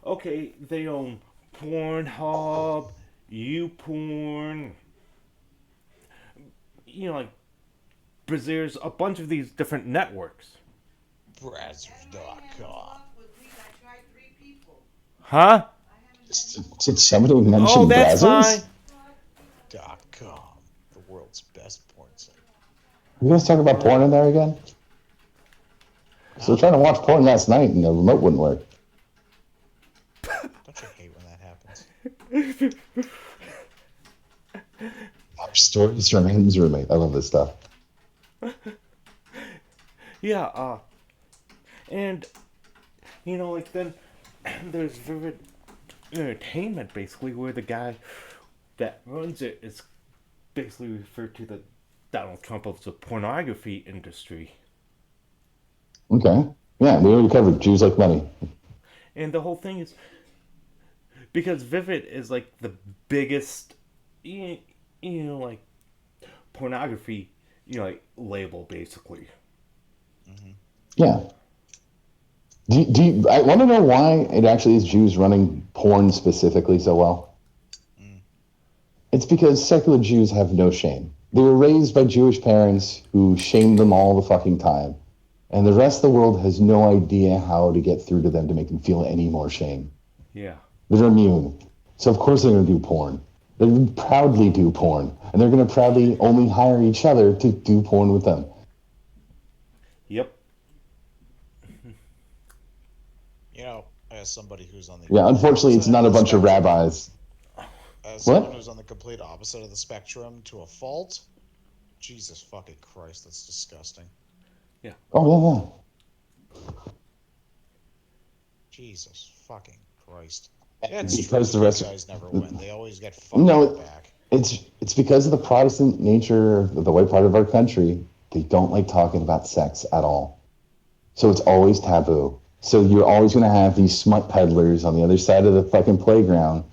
okay, they own Pornhub, YouPorn, like, there's a bunch of these different networks. Brazzers.com. Huh? Did somebody mention that's Brazzers? .com, the world's best porn site. You guys talking about porn in there again? So we're trying to watch porn last night and the remote wouldn't work. Don't you hate when that happens? Our stories from Him's roommate. I love this stuff. Yeah, and, then there's Vivid Entertainment, basically, where the guy that runs it is basically referred to the Donald Trump of the pornography industry. Okay. Yeah, we already covered Jews like money. And the whole thing is, because Vivid is, like, the biggest, like, pornography, like, label, basically. Yeah. I want to know why it actually is Jews running porn specifically so well. It's because secular Jews have no shame. They were raised by Jewish parents who shamed them all the fucking time. And the rest of the world has no idea how to get through to them to make them feel any more shame. Yeah. They're immune. So of course they're going to do porn. They're going to proudly do porn. And they're going to proudly only hire each other to do porn with them. Yep. As somebody who's on the... Yeah, unfortunately, it's not a bunch of rabbis. As someone who's on the complete opposite of the spectrum to a fault, Jesus fucking Christ, that's disgusting. Yeah. Oh, yeah. Jesus fucking Christ. Yeah, it's because true. The rest guys never win. They always get fucked back. It's because of the Protestant nature of the white part of our country. They don't like talking about sex at all. So it's always taboo. So you're always going to have these smut peddlers on the other side of the fucking playground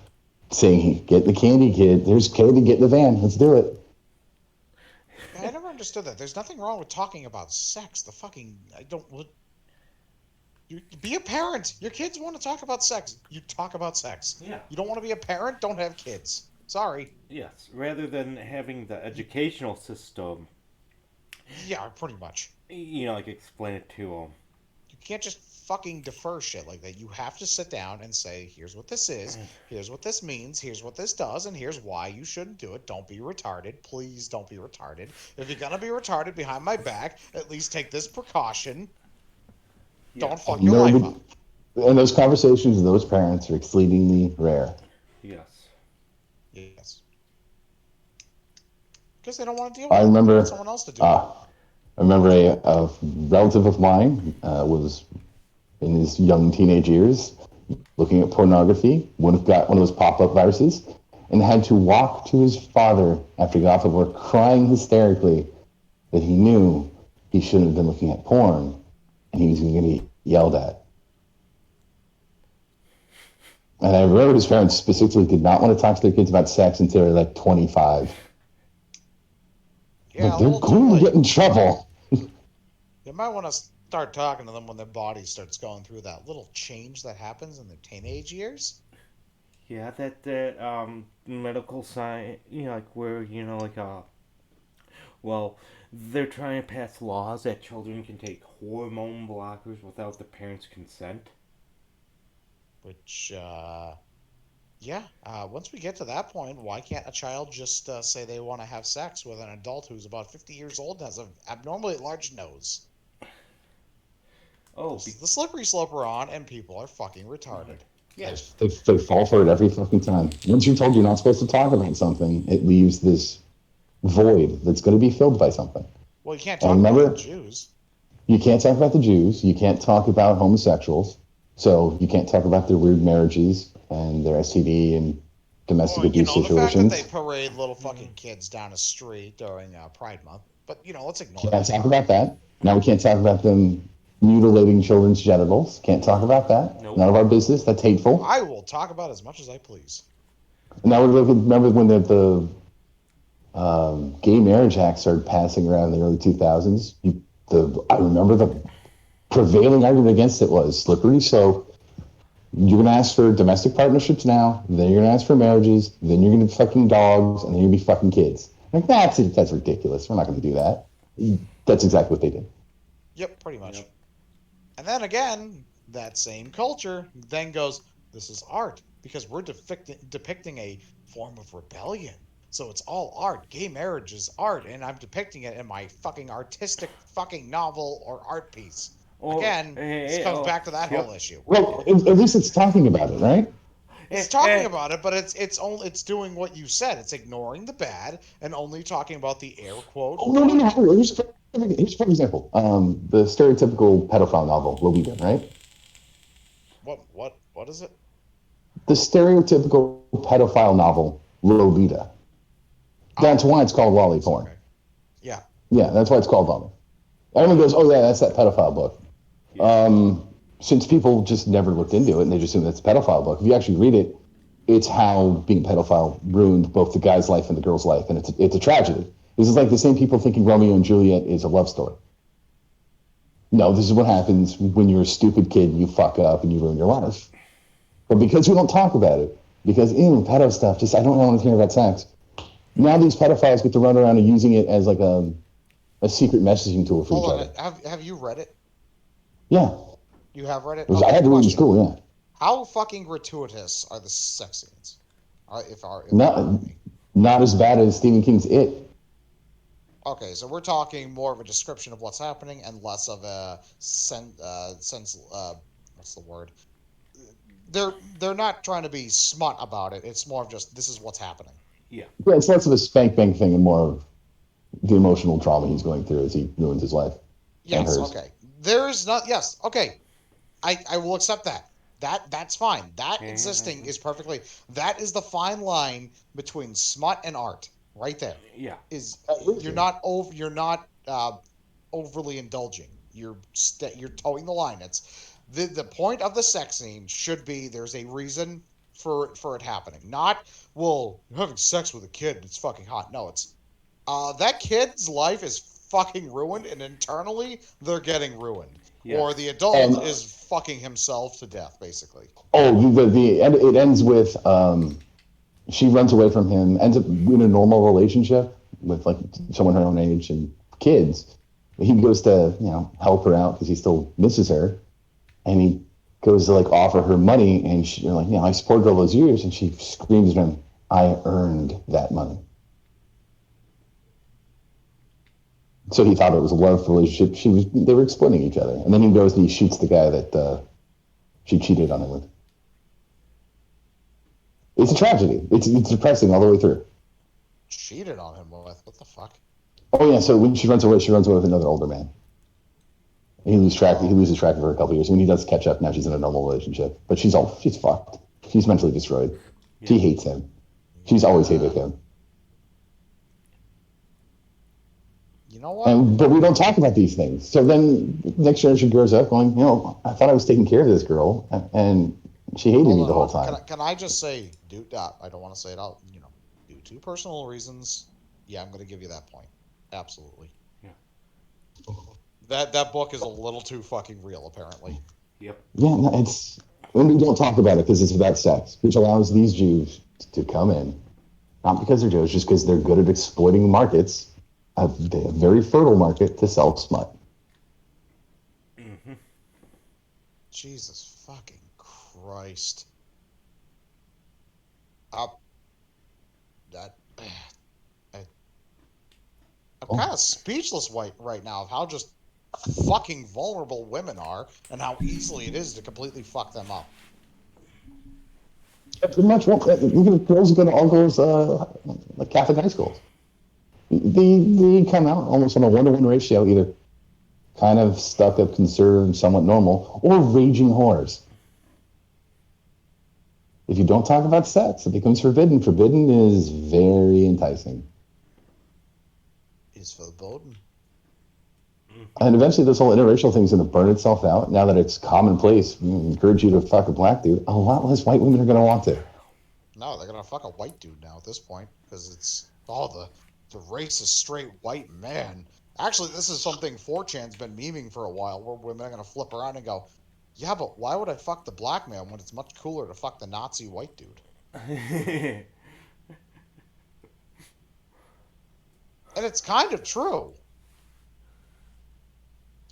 saying, get the candy, kid. There's candy, get in the van. Let's do it. I never understood that. There's nothing wrong with talking about sex. Be a parent. Your kids want to talk about sex. You talk about sex. Yeah. You don't want to be a parent? Don't have kids. Sorry. Yes. Rather than having the educational system. Yeah, pretty much. Like explain it to them. You can't just fucking defer shit like that. You have to sit down and say, here's what this is, here's what this means, here's what this does, and here's why you shouldn't do it. Don't be retarded. Please don't be retarded. If you're gonna be retarded behind my back, at least take this precaution. Yeah. Don't fuck your life up. And those conversations with those parents are exceedingly rare. Yes. Because they don't want to deal with it. They want someone else to do it. I remember a relative of mine was in his young teenage years looking at pornography, got one of those pop-up viruses, and had to walk to his father after he got off of work crying hysterically that he knew he shouldn't have been looking at porn and he was going to get yelled at. And I remember his parents specifically did not want to talk to their kids about sex until they're like 25. Yeah, but they're going to get in trouble. You might want to start talking to them when their body starts going through that little change that happens in their teenage years. Yeah, that medical science, like where well, they're trying to pass laws that children can take hormone blockers without the parents' consent. Which, yeah, once we get to that point, why can't a child just say they want to have sex with an adult who's about 50 years old and has an abnormally large nose? Oh, This is the slippery slope we're on, and people are fucking retarded. yes. They fall for it every fucking time. Once you're told you're not supposed to talk about something, it leaves this void that's going to be filled by something. Well, you can't And talk about the remember, Jews. you can't talk about the Jews. You can't talk about homosexuals. So you can't talk about their weird marriages and their STD and domestic Or, you abuse know, the fact that they situations. parade little fucking kids down a street during Pride Month. But, you know, let's ignore Can't that. talk about that. Now we can't talk about them mutilating children's genitals. Can't talk about that. Nope. None of our business. That's hateful. I will talk about as much as I please. Now we remember when the gay marriage act started passing around in the early 2000s. I remember the prevailing argument against it was slippery. So you're going to ask for domestic partnerships now, then you're going to ask for marriages, then you're going to be fucking dogs, and then you're going to be fucking kids. Like, that's ridiculous. We're not going to do that. That's exactly what they did. Yep, pretty much. Yep. And then again, that same culture then goes, this is art, because we're depicting a form of rebellion. So it's all art. Gay marriage is art, and I'm depicting it in my fucking artistic fucking novel or art piece. Again, this comes back to that whole issue. Well, at least it's talking about it, right? It's talking about it, but it's doing what you said. It's ignoring the bad and only talking about the air quote. Oh, no. Here's for example, the stereotypical pedophile novel, Lolita, right? What is it? The stereotypical pedophile novel, Lolita. That's why it's called lolly porn. Okay. Yeah. Yeah, that's why it's called lolly. Everyone goes, oh yeah, that's that pedophile book. Since people just never looked into it and they just assume that's a pedophile book, if you actually read it, it's how being a pedophile ruined both the guy's life and the girl's life, and it's a tragedy. This is like the same people thinking Romeo and Juliet is a love story. No, this is what happens when you're a stupid kid, you fuck up and you ruin your life. But because we don't talk about it, because pedo stuff, just I don't want to hear about sex. Now these pedophiles get to run around and using it as like a secret messaging tool for each other. Have you read it? Yeah. You have read it? Okay, I had to read it in school, yeah. How fucking gratuitous are the sex scenes? Not as bad as Stephen King's It. Okay, so we're talking more of a description of what's happening and less of a what's the word? They're not trying to be smut about it. It's more of just this is what's happening. Yeah, it's less of a spank bang thing and more of the emotional trauma he's going through as he ruins his life. Yes, okay. There is not. Yes, okay. I will accept that. That's fine. That existing is perfectly. That is the fine line between smut and art, right there. Yeah. You're not overly indulging. You're towing the line. It's the point of the sex scene should be there's a reason for it happening. Not you're having sex with a kid and it's fucking hot. No, it's that kid's life is fucking ruined and internally they're getting ruined. Yes. Or the adult is fucking himself to death, basically. Oh, it ends with she runs away from him, ends up in a normal relationship with like someone her own age and kids. He goes to help her out because he still misses her, and he goes to like offer her money, and she's like, I supported all those years, and she screams at him, "I earned that money." So he thought it was a love relationship. They were exploiting each other, and then he goes and he shoots the guy that she cheated on him with. It's a tragedy. It's depressing all the way through. Cheated on him with? What the fuck? Oh yeah. So when she runs away with another older man. And he loses track of her a couple of years. When he does catch up, now she's in a normal relationship, but she's fucked. She's mentally destroyed. Yeah. She hates him. She's always hated him. You know what? But we don't talk about these things. So then next generation grows up going, I thought I was taking care of this girl, and she hated me the whole time. Can I just say, dude, I don't want to say it out, due to personal reasons, yeah, I'm going to give you that point. Absolutely. Yeah. That book is a little too fucking real, apparently. Yep. Yeah, no, it's And we don't talk about it because it's about sex, which allows these Jews to come in, not because they're Jews, just because they're good at exploiting markets, a very fertile market to sell smut. Mm-hmm. Jesus fucking Christ. That I'm kind of speechless right now of how just fucking vulnerable women are and how easily it is to completely fuck them up. Yeah, pretty much. Well, even if girls go to all girls like Catholic high schools, they come out almost on a 1-to-1 ratio, either kind of stuck up, conservative, somewhat normal, or raging whores. If you don't talk about sex, it becomes forbidden. Forbidden is very enticing. Is forbidden. And eventually this whole interracial thing is going to burn itself out. Now that it's commonplace, we encourage you to fuck a black dude. A lot less white women are going to want it. No, they're going to fuck a white dude now at this point. Because it's all the racist straight white man. Actually, this is something 4chan's been memeing for a while, where women are going to flip around and go, yeah, but why would I fuck the black man when it's much cooler to fuck the Nazi white dude? And it's kind of true.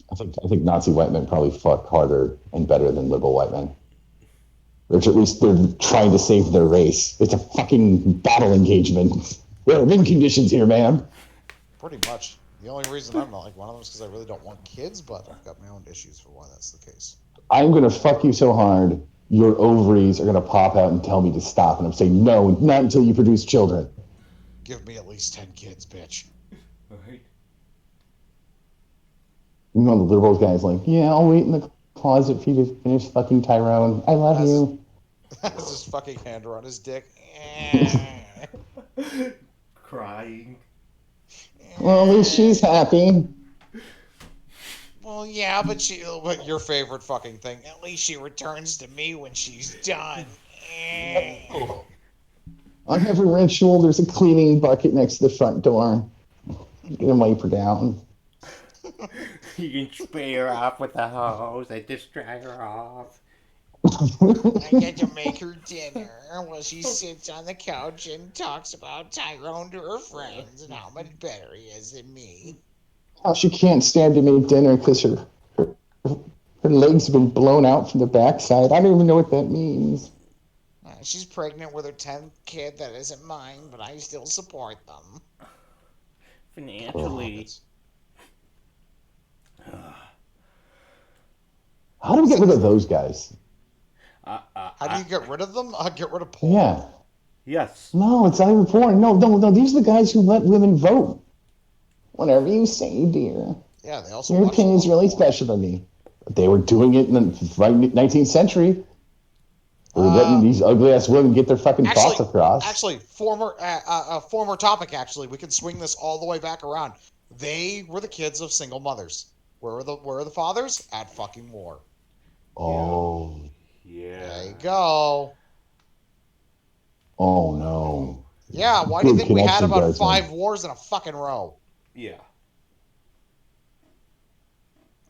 I think Nazi white men probably fuck harder and better than liberal white men. Or at least they're trying to save their race. It's a fucking battle engagement. There are win conditions here, man. Pretty much. The only reason I'm not like one of them is because I really don't want kids, but I've got my own issues for why that's the case. I'm going to fuck you so hard, your ovaries are going to pop out and tell me to stop. And I'm saying, no, not until you produce children. Give me at least 10 kids, bitch. Right. You know, the liberal guy's like, yeah, I'll wait in the closet for you to finish fucking Tyrone. I love you. Has his fucking hand around his dick. Crying. Well, at least she's happy. Well, yeah, but your favorite fucking thing. At least she returns to me when she's done. On every ritual, there's a cleaning bucket next to the front door. You can wipe her down. You can spray her off with a hose and just dry her off. I get to make her dinner while she sits on the couch and talks about Tyrone to her friends and how much better he is than me. Oh, she can't stand to make dinner because her legs have been blown out from the backside. I don't even know what that means. She's pregnant with her 10th kid that isn't mine, but I still support them. Financially. How do we get rid of those guys? How do you get rid of them? Get rid of porn. Yeah. Yes. No, it's not even porn. No. These are the guys who let women vote. Whatever you say, dear. Yeah, they also. Your opinion is really special to me. They were doing it in the 19th century. They were letting these ugly ass women get their fucking thoughts across. Actually, former topic. Actually, we can swing this all the way back around. They were the kids of single mothers. Where are the fathers? At fucking war. Oh. Yeah. There you go. Oh no. Yeah, why do you think we had about 5 wars in a fucking row? Yeah.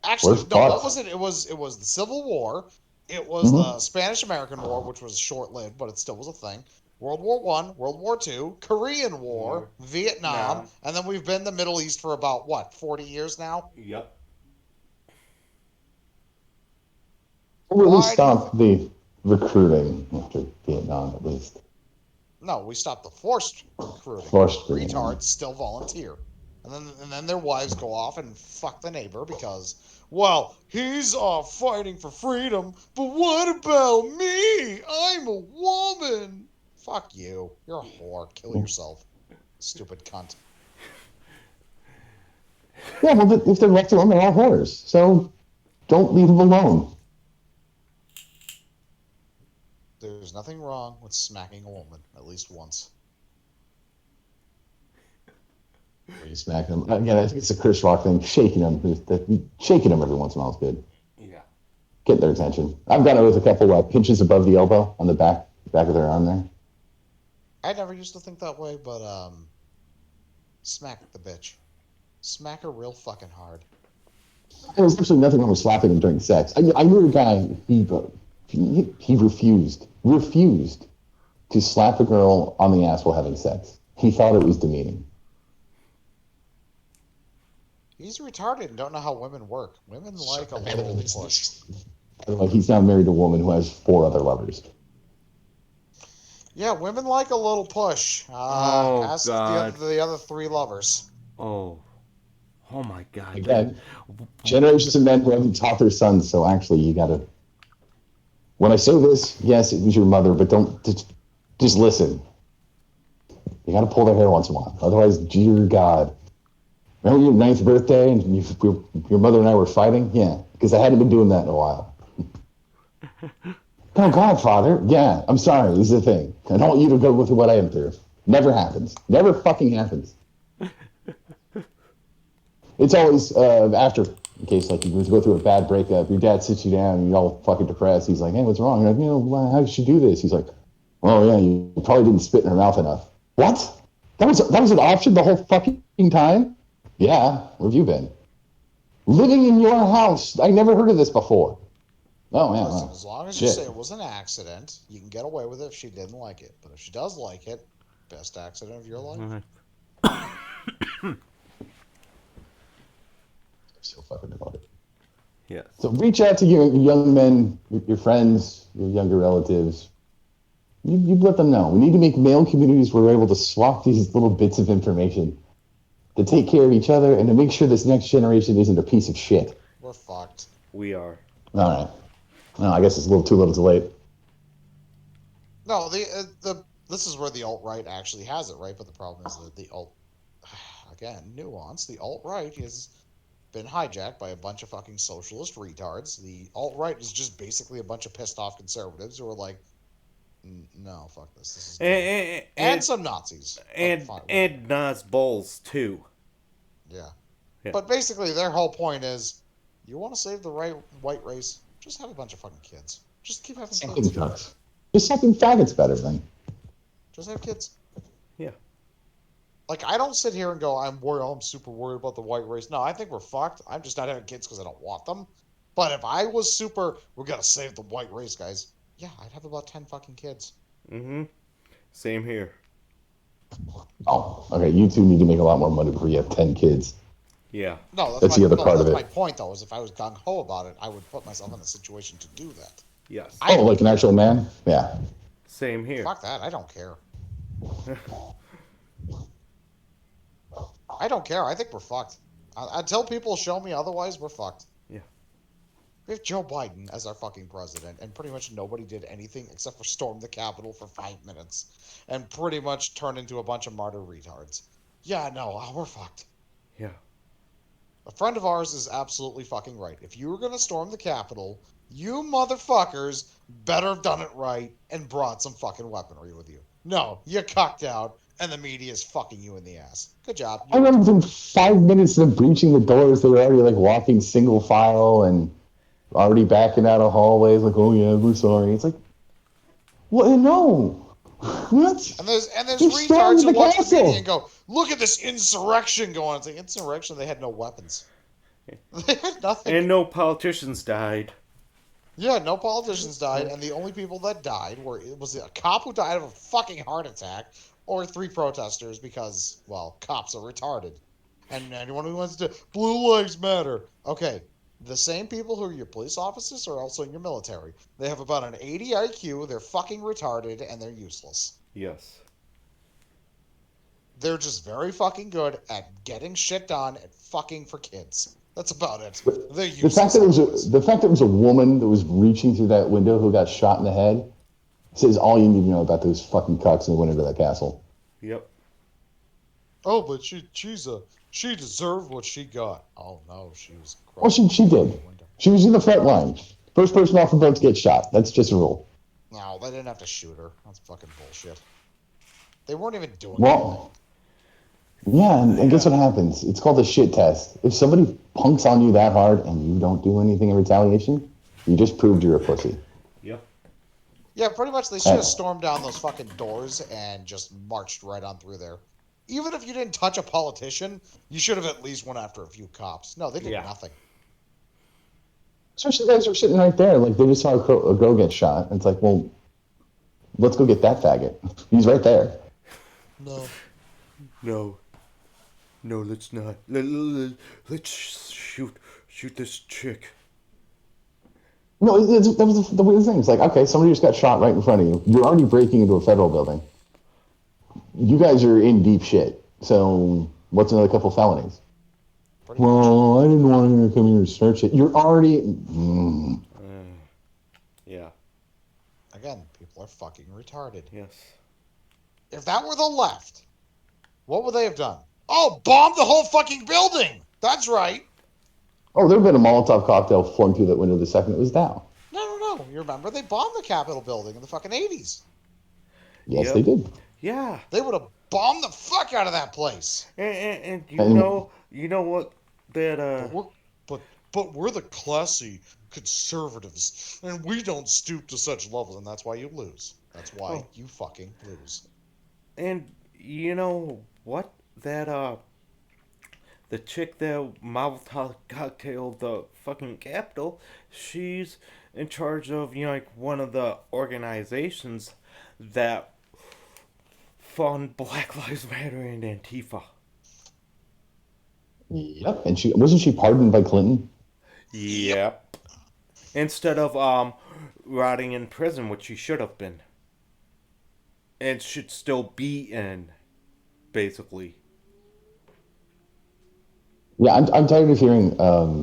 Actually, no, what was it? It was the Civil War. It was the Spanish-American War, which was short-lived, but it still was a thing. World War I, World War II, Korean War, Vietnam, and then we've been in the Middle East for about, 40 years now? Yep. We stopped the recruiting after Vietnam, at least. No, we stopped the forced recruiting. Retards still volunteer. And then their wives go off and fuck the neighbor because, well, he's fighting for freedom, but what about me? I'm a woman. Fuck you. You're a whore. Kill yourself. Stupid cunt. Yeah, well, if they're left alone, they're all whores. So don't leave them alone. There's nothing wrong with smacking a woman at least once. You smack them. Again, I think it's a Chris Rock thing. Shaking them. Shaking them every once in a while is good. Yeah. Get their attention. I've done it with a couple pinches above the elbow on the back of their arm there. I never used to think that way, but smack the bitch. Smack her real fucking hard. There's absolutely nothing wrong with slapping them during sex. I knew a guy, He refused to slap a girl on the ass while having sex. He thought it was demeaning. He's retarded and don't know how women work. Women like a little push. Like, he's now married to a woman who has 4 other lovers. Yeah, women like a little push. Ask God. the other 3 lovers. Oh my God. Again, generations of men who haven't taught their sons, so actually you gotta... When I say this, yes, it was your mother, but don't... Just listen. You gotta pull their hair once in a while. Otherwise, dear God. Remember your 9th birthday and your mother and I were fighting? Yeah, because I hadn't been doing that in a while. Oh, God, Father. Yeah, I'm sorry. This is the thing. I don't want you to go with what I am through. Never happens. Never fucking happens. It's always after, in case like you go through a bad breakup, your dad sits you down and you're all fucking depressed. He's like, hey, what's wrong? You're like, how did she do this? He's like, oh, yeah, you probably didn't spit in her mouth enough. What? That was an option the whole fucking time? Yeah, where have you been? Living in your house. I never heard of this before. Oh, man. Listen, as long as you say it was an accident, you can get away with it if she didn't like it. But if she does like it, best accident of your life. I'm so fucking about it. Yes. So reach out to your young men, your friends, your younger relatives. You let them know. We need to make male communities where we're able to swap these little bits of information to take care of each other and to make sure this next generation isn't a piece of shit. We're fucked. We are. All right. Well, I guess it's a little too little too late. No, this is where the alt-right actually has it, right? But the problem is that the nuance. The alt-right has been hijacked by a bunch of fucking socialist retards. The alt-right is just basically a bunch of pissed off conservatives who are like, no, fuck this. This is and some Nazis. And Nas Bowles, too. Yeah. But basically, their whole point is, you want to save the white race? Just have a bunch of fucking kids. Just keep having kids. Just sucking faggots better, then. Just have kids. Yeah. Like, I don't sit here and go, I'm super worried about the white race. No, I think we're fucked. I'm just not having kids because I don't want them. But if I was we're going to save the white race, guys. Yeah, I'd have about 10 fucking kids. Mm-hmm. Same here. Oh, okay. You two need to make a lot more money before you have 10 kids. Yeah. No, that's the other part of it. My point, though, is if I was gung-ho about it, I would put myself in a situation to do that. Yes. Like an actual man? Yeah. Same here. Fuck that. I don't care. I don't care. I think we're fucked. Until people show me otherwise, we're fucked. Yeah. We have Joe Biden as our fucking president, and pretty much nobody did anything except for storm the Capitol for 5 minutes and pretty much turn into a bunch of martyr retards. Yeah, no, we're fucked. Yeah. A friend of ours is absolutely fucking right. If you were going to storm the Capitol, you motherfuckers better have done it right and brought some fucking weaponry with you. No, you cucked out, and the media is fucking you in the ass. Good job. I remember within 5 minutes of breaching the doors, they were already like walking single file and already backing out of hallways, like, oh yeah, we're sorry. It's like, what? No. What? And there's retards who watch the media and go, look at this insurrection going on. It's like, insurrection, they had no weapons. They had nothing. And no politicians died. Yeah, no politicians died, and the only people that died was a cop who died of a fucking heart attack, or 3 protesters because, well, cops are retarded. And anyone who wants to, blue lives matter. Okay, the same people who are your police officers are also in your military. They have about an 80 IQ, they're fucking retarded, and they're useless. Yes. They're just very fucking good at getting shit done and fucking for kids. That's about it. They're useless. The fact that it was a woman that was reaching through that window who got shot in the head says all you need to know about those fucking cucks who went into that castle. Yep. Oh, but she deserved what she got. Oh no, she was. Well, she did. She was in the front line. First person off the boat to get shot. That's just a rule. No, they didn't have to shoot her. That's fucking bullshit. They weren't even doing anything. Yeah, and guess what happens? It's called a shit test. If somebody punks on you that hard and you don't do anything in retaliation, you just proved you're a pussy. Yep. Yeah, pretty much they should have stormed down those fucking doors and just marched right on through there. Even if you didn't touch a politician, you should have at least went after a few cops. No, they did nothing. Especially guys are sitting right there, like they just saw a girl get shot. And it's like, well, let's go get that faggot. He's right there. No. No. No, let's not. Let's shoot this chick. No, that was the weird thing. It's like, okay, somebody just got shot right in front of you. You're already breaking into a federal building. You guys are in deep shit. So what's another couple felonies? Well, I didn't want him to come here and search it. You're already. Yeah. Again, people are fucking retarded. Yes. If that were the left, what would they have done? Oh, bomb the whole fucking building! That's right. Oh, there would have been a Molotov cocktail flung through that window the second it was down. No. You remember they bombed the Capitol building in the fucking 80s. Yes, they did. Yeah. They would have bombed the fuck out of that place. And you know what that But we're the classy conservatives, and we don't stoop to such levels, and that's why you lose. That's why you fucking lose. And you know what? That the chick that Molotov cocktailed the fucking Capitol, she's in charge of, like one of the organizations that fund Black Lives Matter and Antifa. Yep, and wasn't she pardoned by Clinton? Yep. Instead of rotting in prison, which she should have been. And should still be in, basically. Yeah, I'm tired of hearing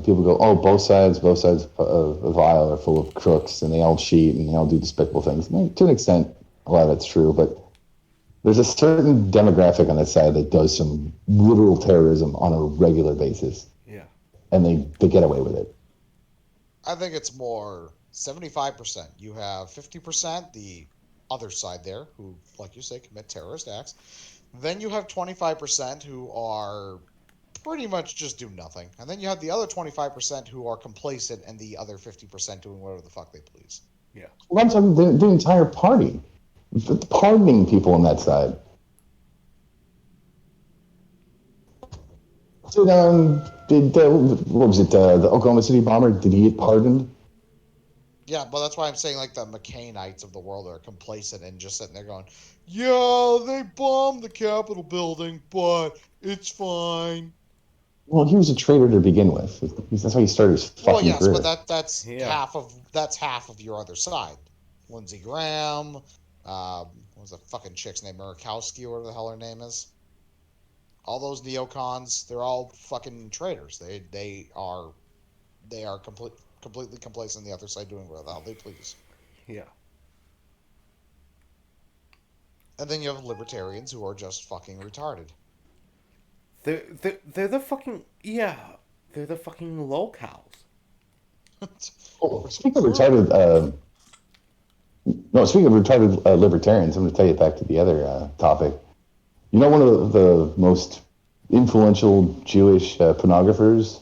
people go, oh, both sides of the aisle are full of crooks, and they all cheat, and they all do despicable things. To an extent, a lot of that's true, but there's a certain demographic on that side that does some literal terrorism on a regular basis. Yeah. And they get away with it. I think it's more 75%. You have 50%, the other side there, who, like you say, commit terrorist acts. Then you have 25% who are pretty much just do nothing. And then you have the other 25% who are complacent, and the other 50% doing whatever the fuck they please. Yeah. Well, I'm talking the entire party. Pardoning people on that side. So, what was it, the Oklahoma City bomber, did he get pardoned? Yeah, well, that's why I'm saying, like, the McCainites of the world are complacent and just sitting there going, yeah, they bombed the Capitol building, but it's fine. Well, he was a traitor to begin with. That's why he started his fucking career. But that's half of your other side. Lindsey Graham, what was the fucking chick's name? Murakowski, or whatever the hell her name is. All those neocons, they're all fucking traitors. They are completely complacent on the other side, doing whatever the hell they please. Yeah. And then you have libertarians who are just fucking retarded. They're the fucking they're the fucking locals. Speaking of retarded, libertarians, I'm going to tell you back to the other topic. You know, one of the most influential Jewish pornographers,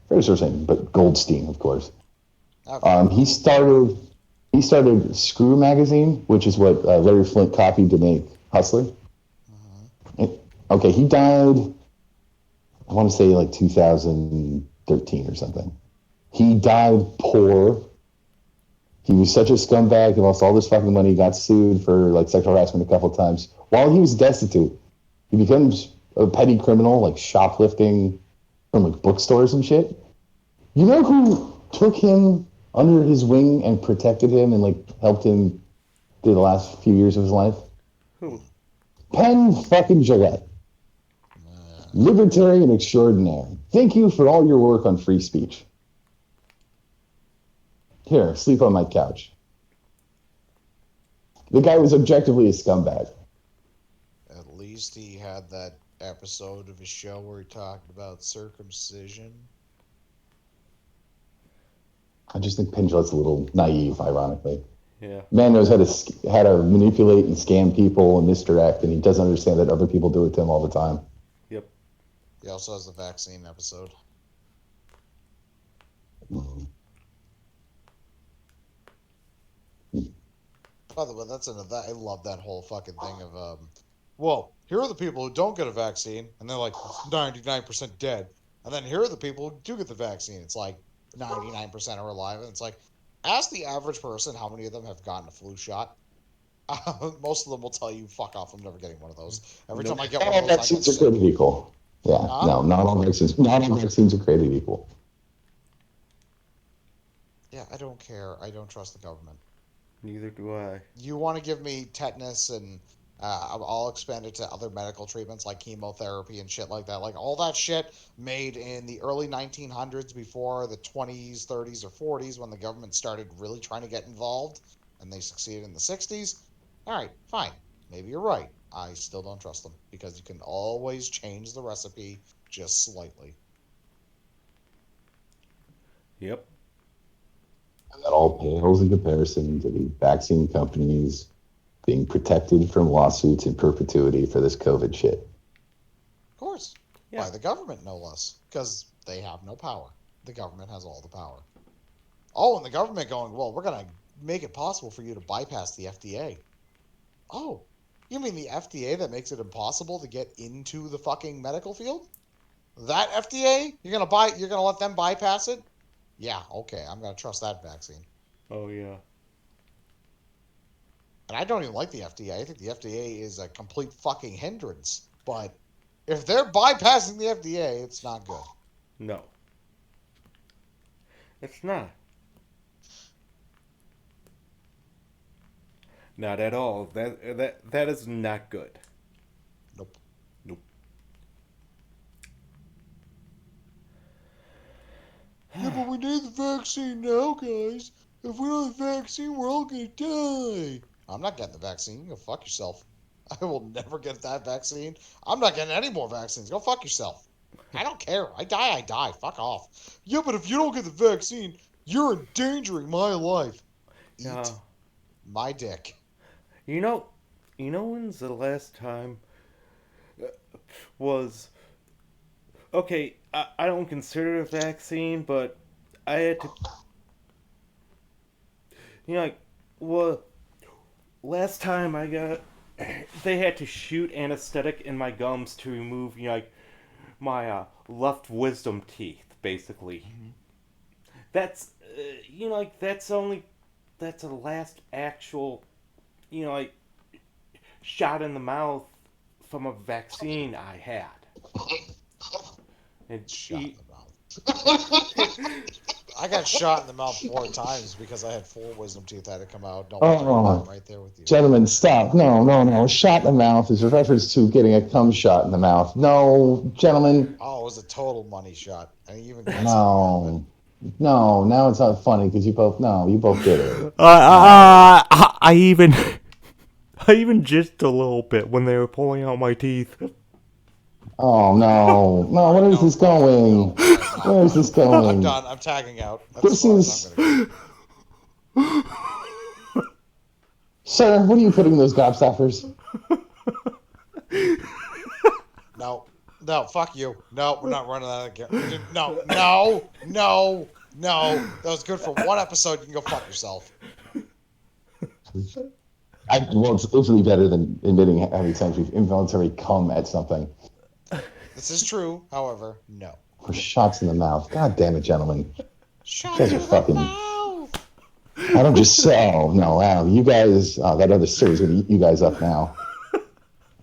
very sort of name, but Goldstein, of course. Okay. He started Screw magazine, which is what Larry Flint copied to make Hustler. Okay, he died, I want to say like 2013 or something. He died poor. He was such a scumbag. He lost all this fucking money. He got sued for like sexual harassment a couple of times. While he was destitute, he becomes a petty criminal, like shoplifting from like bookstores and shit. You know who took him under his wing and protected him and like helped him through the last few years of his life? Who? Penn fucking Jillette. Libertarian extraordinaire. Thank you for all your work on free speech. Here, sleep on my couch. The guy was objectively a scumbag. At least he had that episode of his show where he talked about circumcision. I just think Penn Jillette's a little naive, ironically. Yeah. Man knows how to manipulate and scam people and misdirect, and he doesn't understand that other people do it to him all the time. Yep. He also has the vaccine episode. Mm-hmm. By the way, I love that whole fucking thing of, well, here are the people who don't get a vaccine, and they're like 99% dead. And then here are the people who do get the vaccine. It's like 99% are alive. And it's like, ask the average person how many of them have gotten a flu shot. Most of them will tell you, "Fuck off! I'm never getting one of those." Every time I get Not one all of those, I get vaccines are sick. created equal. Yeah, Huh? no, not all vaccines. Not all vaccines are created equal. Yeah, I don't care. I don't trust the government. Neither do I. You want to give me tetanus and I'll expand it to other medical treatments like chemotherapy and shit like that. Like all that shit made in the early 1900s before the 20s, 30s, or 40s when the government started really trying to get involved and they succeeded in the 60s. All right, fine. Maybe you're right. I still don't trust them because you can always change the recipe just slightly. Yep. And that all pales in comparison to the vaccine companies being protected from lawsuits in perpetuity for this COVID shit. Of course. Yeah. By the government, no less. Because they have no power. The government has all the power. Oh, and the government going, well, we're going to make it possible for you to bypass the FDA. Oh, you mean the FDA that makes it impossible to get into the fucking medical field? That FDA? You're gonna let them bypass it? Yeah, okay, I'm gonna trust that vaccine. Oh yeah. And I don't even like the FDA. I think the FDA is a complete fucking hindrance. But if they're bypassing the FDA, it's not good. No. It's not. Not at all. That is not good. Nope. Nope. Yeah, but we need the vaccine now, guys. If we don't have the vaccine, we're all gonna die. I'm not getting the vaccine. Go fuck yourself. I will never get that vaccine. I'm not getting any more vaccines. Go fuck yourself. I don't care. I die. Fuck off. Yeah, but if you don't get the vaccine, you're endangering my life. Yeah. Eat my dick. You know, when's the last time was okay? I don't consider it a vaccine, but I had to. Like, well, last time I got, they had to shoot anesthetic in my gums to remove, like, my left wisdom teeth, basically. Mm-hmm. That's, like, that's the last actual, like, shot in the mouth from a vaccine I had. And Shot in the mouth. I got shot in the mouth 4 times because I had 4 wisdom teeth that had to come out. Don't worry, I'm right there with you. Gentlemen, stop. No. Shot in the mouth is a reference to getting a cum shot in the mouth. No, gentlemen. Oh, it was a total money shot. I even got No. No, now it's not funny because you both did it. I even jizzed a little bit when they were pulling out my teeth. Oh no. No, where is this going? Where is this going? I'm done. I'm tagging out. This is. Sir, what are you putting in those gobstoppers? No, fuck you. No, we're not running that again. No. That was good for 1 episode. You can go fuck yourself. Well, it's infinitely better than admitting how many times we've involuntarily come at something. This is true, however, no. For shots in the mouth. God damn it, gentlemen. Shots You guys are fucking. I don't just say. Oh, no, wow. You guys. That other series going to eat you guys up now.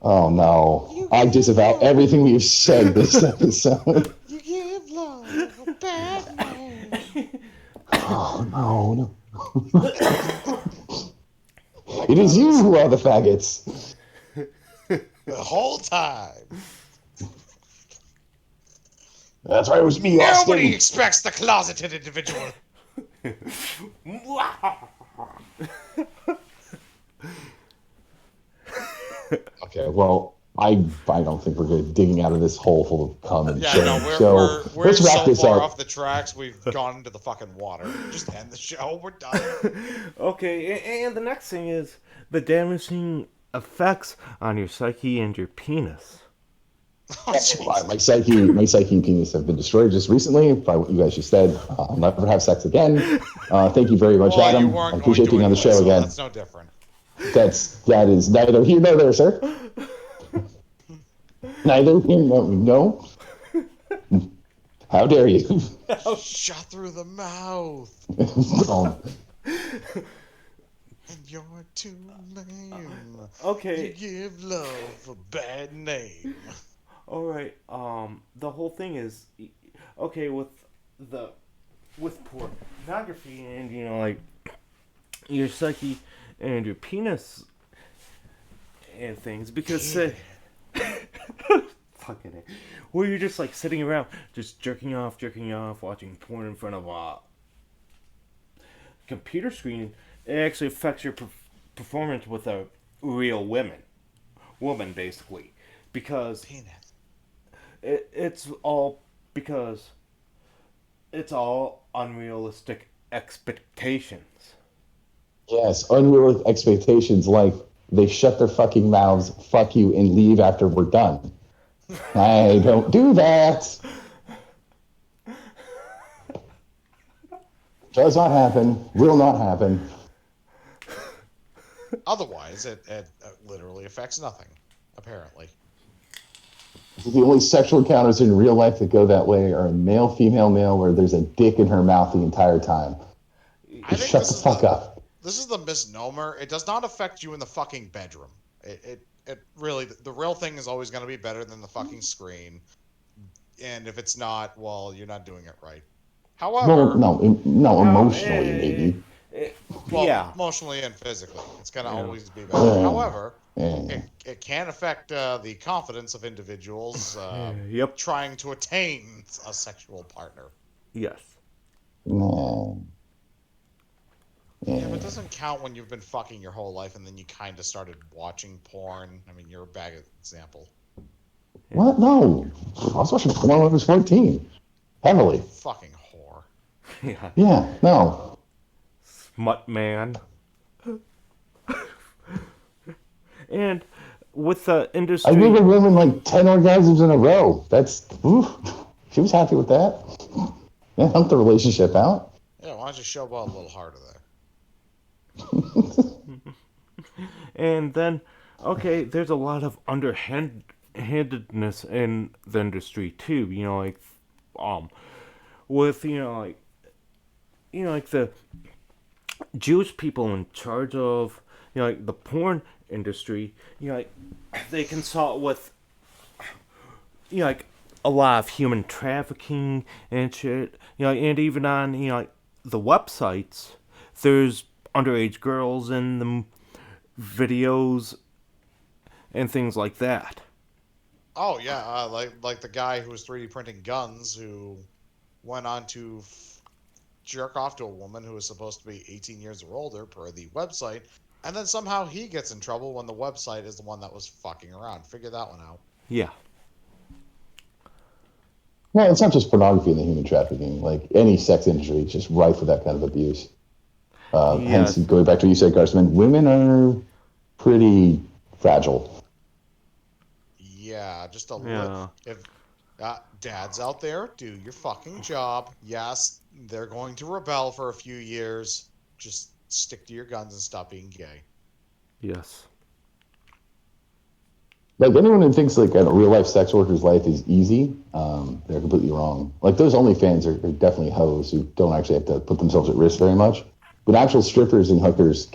Oh, no. I disavow everything we've said this episode. You give love a bad name. Oh, no. It is you who are the faggots. The whole time. That's right, it was me, Austin. Nobody expects the closeted individual. Okay, well, I don't think we're good digging out of this hole full of cum and Yeah, shit. no, we're let's wrap so this far up. off the tracks, we've gone into the fucking water. Just end the show. We're done. Okay, and the next thing is the damaging effects on your psyche and your penis. Oh, My psyche and penis have been destroyed just recently by what you guys just said. I'll never have sex again. Thank you very much, well, Adam. I appreciate being on the show again. That's no different. That is neither here nor there, sir. Neither here nor no. How dare you? Shot through the mouth. Don't. And you're too lame. You Okay, give love a bad name. all right. The whole thing is, okay, the with pornography and like your psyche and your penis and things because say fucking it, where you're just like sitting around just jerking off, watching porn in front of a computer screen, it actually affects your performance with a real woman basically, because Penis. it's all because it's all unrealistic expectations. Yes, unrealistic expectations like they shut their fucking mouths, fuck you, and leave after we're done. I don't do that. Does not happen. Will not happen. Otherwise, it literally affects nothing, apparently. The only sexual encounters in real life that go that way are a male, female, male, where there's a dick in her mouth the entire time. I think Shut the fuck up. This is the misnomer. It does not affect you in the fucking bedroom. It really, the real thing is always going to be better than the fucking screen. And if it's not, well, you're not doing it right. However, No, emotionally, maybe. well, Yeah. emotionally and physically, it's going to Yeah. always be better. Yeah. However, Yeah. it can affect the confidence of individuals Yep. trying to attain a sexual partner. Yes. No. Yeah, but it doesn't count when you've been fucking your whole life and then you kind of started watching porn. I mean, you're a bad example. What? No. I was watching porn when I was 14. Heavily. Fucking whore. Yeah. Yeah, no. Smut man. And with the industry, I gave a woman like 10 orgasms in a row. That's, oof. She was happy with that. Yeah, helped the relationship out. Yeah, why don't you showboat a little harder there? and then okay, there's a lot of underhandedness in the industry too. With like the Jewish people in charge of like the porn industry. Like they consult with like a lot of human trafficking and shit. And even on like the websites, there's underage girls in the videos and things like that. Oh yeah, like the guy who was 3D printing guns who went on to jerk off to a woman who was supposed to be 18 years or older per the website, and then somehow he gets in trouble when the website is the one that was fucking around. Figure that one out. Yeah. Well, it's not just pornography and the human trafficking. Like any sex industry, it's just rife with that kind of abuse. Hence, going back to what you said, Carson, women are pretty fragile. Yeah, just a Yeah. little. If dads out there, do your fucking job. Yes, they're going to rebel for a few years. Just stick to your guns and stop being gay. Yes. Like anyone who thinks like a real life sex worker's life is easy, they're completely wrong. Like those OnlyFans are definitely hoes who don't actually have to put themselves at risk very much. But actual strippers and hookers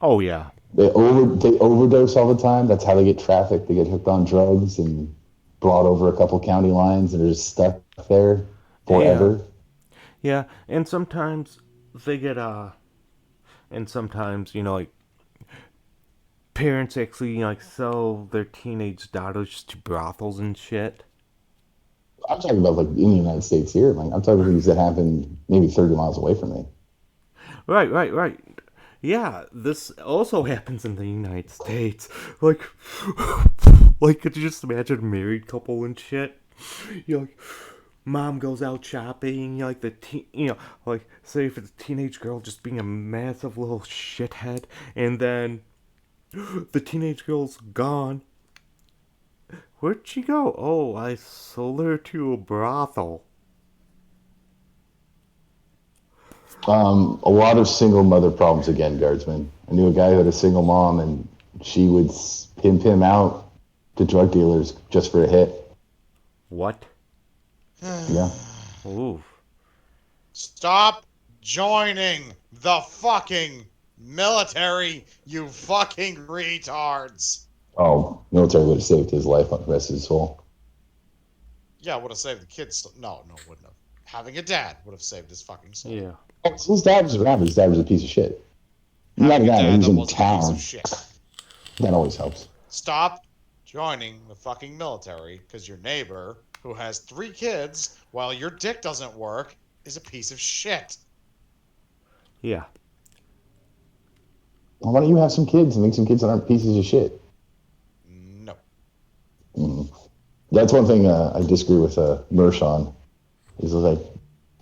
Oh yeah. they overdose all the time. That's how they get trafficked. They get hooked on drugs and brought over a couple county lines and are just stuck there forever. Yeah, and sometimes they get and sometimes like parents actually like sell their teenage daughters to brothels and shit. I'm talking about like in the United States here. Like I'm talking about things that happen maybe 30 miles away from me. Right. Yeah, this also happens in the United States. Like, could you just imagine a married couple and shit? Like, mom goes out shopping. Like like say if it's a teenage girl just being a massive little shithead, and then the teenage girl's gone. Where'd she go? Oh, I sold her to a brothel. A lot of single mother problems again, Guardsman. I knew a guy who had a single mom, and she would pimp him out to drug dealers just for a hit. What? Yeah. Ooh. Stop joining the fucking military, you fucking retards. Oh, military would have saved his life on the rest of his soul. Yeah, would have saved the kids. No, wouldn't have. Having a dad would have saved his fucking soul. Yeah. Oh, so his dad was around. His dad was a piece of shit. Not Having a that he dad was that in wasn't a piece town. of shit. That always helps. Stop joining the fucking military because your neighbor, who has 3 kids while your dick doesn't work, is a piece of shit. Yeah. Well, why don't you have some kids and make some kids that aren't pieces of shit? No. That's one thing I disagree with Mersh on. He's like,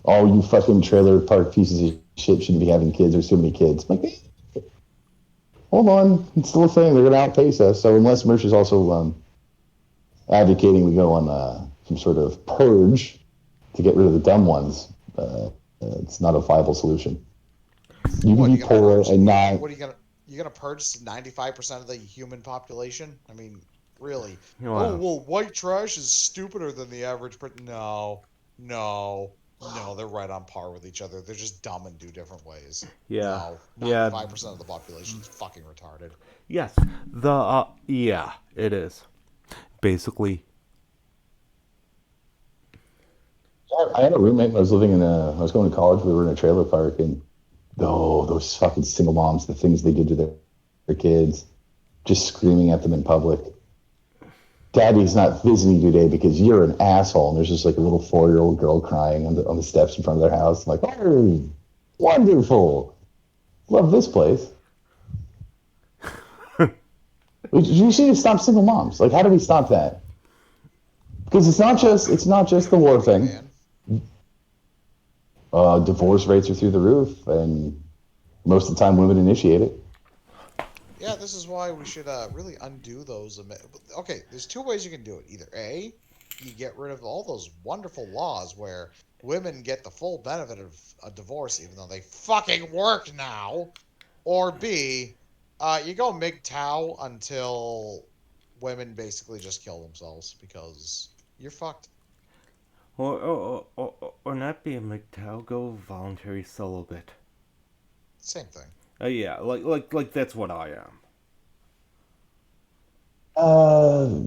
oh, you fucking trailer park pieces of shit shouldn't be having kids. There's too many kids. I'm like, hold on. It's still a thing. They're going to outpace us. So unless Mersh is also advocating we go on some sort of purge to get rid of the dumb ones, it's not a viable solution. You can be poor and not... What are you gonna purge 95% of the human population? I mean, really? Wow. Oh well, white trash is stupider than the average person. No, they're right on par with each other. They're just dumb and do different ways. Yeah. No, 95% of the population is fucking retarded. Yes. Yeah, it is. Basically. I had a roommate when I was living I was going to college. We were in a trailer park, and those fucking single moms, the things they did to their kids, just screaming at them in public. Daddy's not visiting today because you're an asshole. And there's just like a little 4-year-old girl crying on the steps in front of their house. I'm like, oh, wonderful. Love this place. You should stop single moms. Like, how do we stop that? Because it's not just the war thing. Divorce rates are through the roof, and most of the time women initiate it. Yeah, this is why we should really undo those. Okay, there's 2 ways you can do it. Either A, you get rid of all those wonderful laws where women get the full benefit of a divorce even though they fucking work now. Or B, you go MGTOW until women basically just kill themselves because you're fucked. Or not be a MGTOW, go voluntary celibate. Same thing. Yeah, like that's what I am.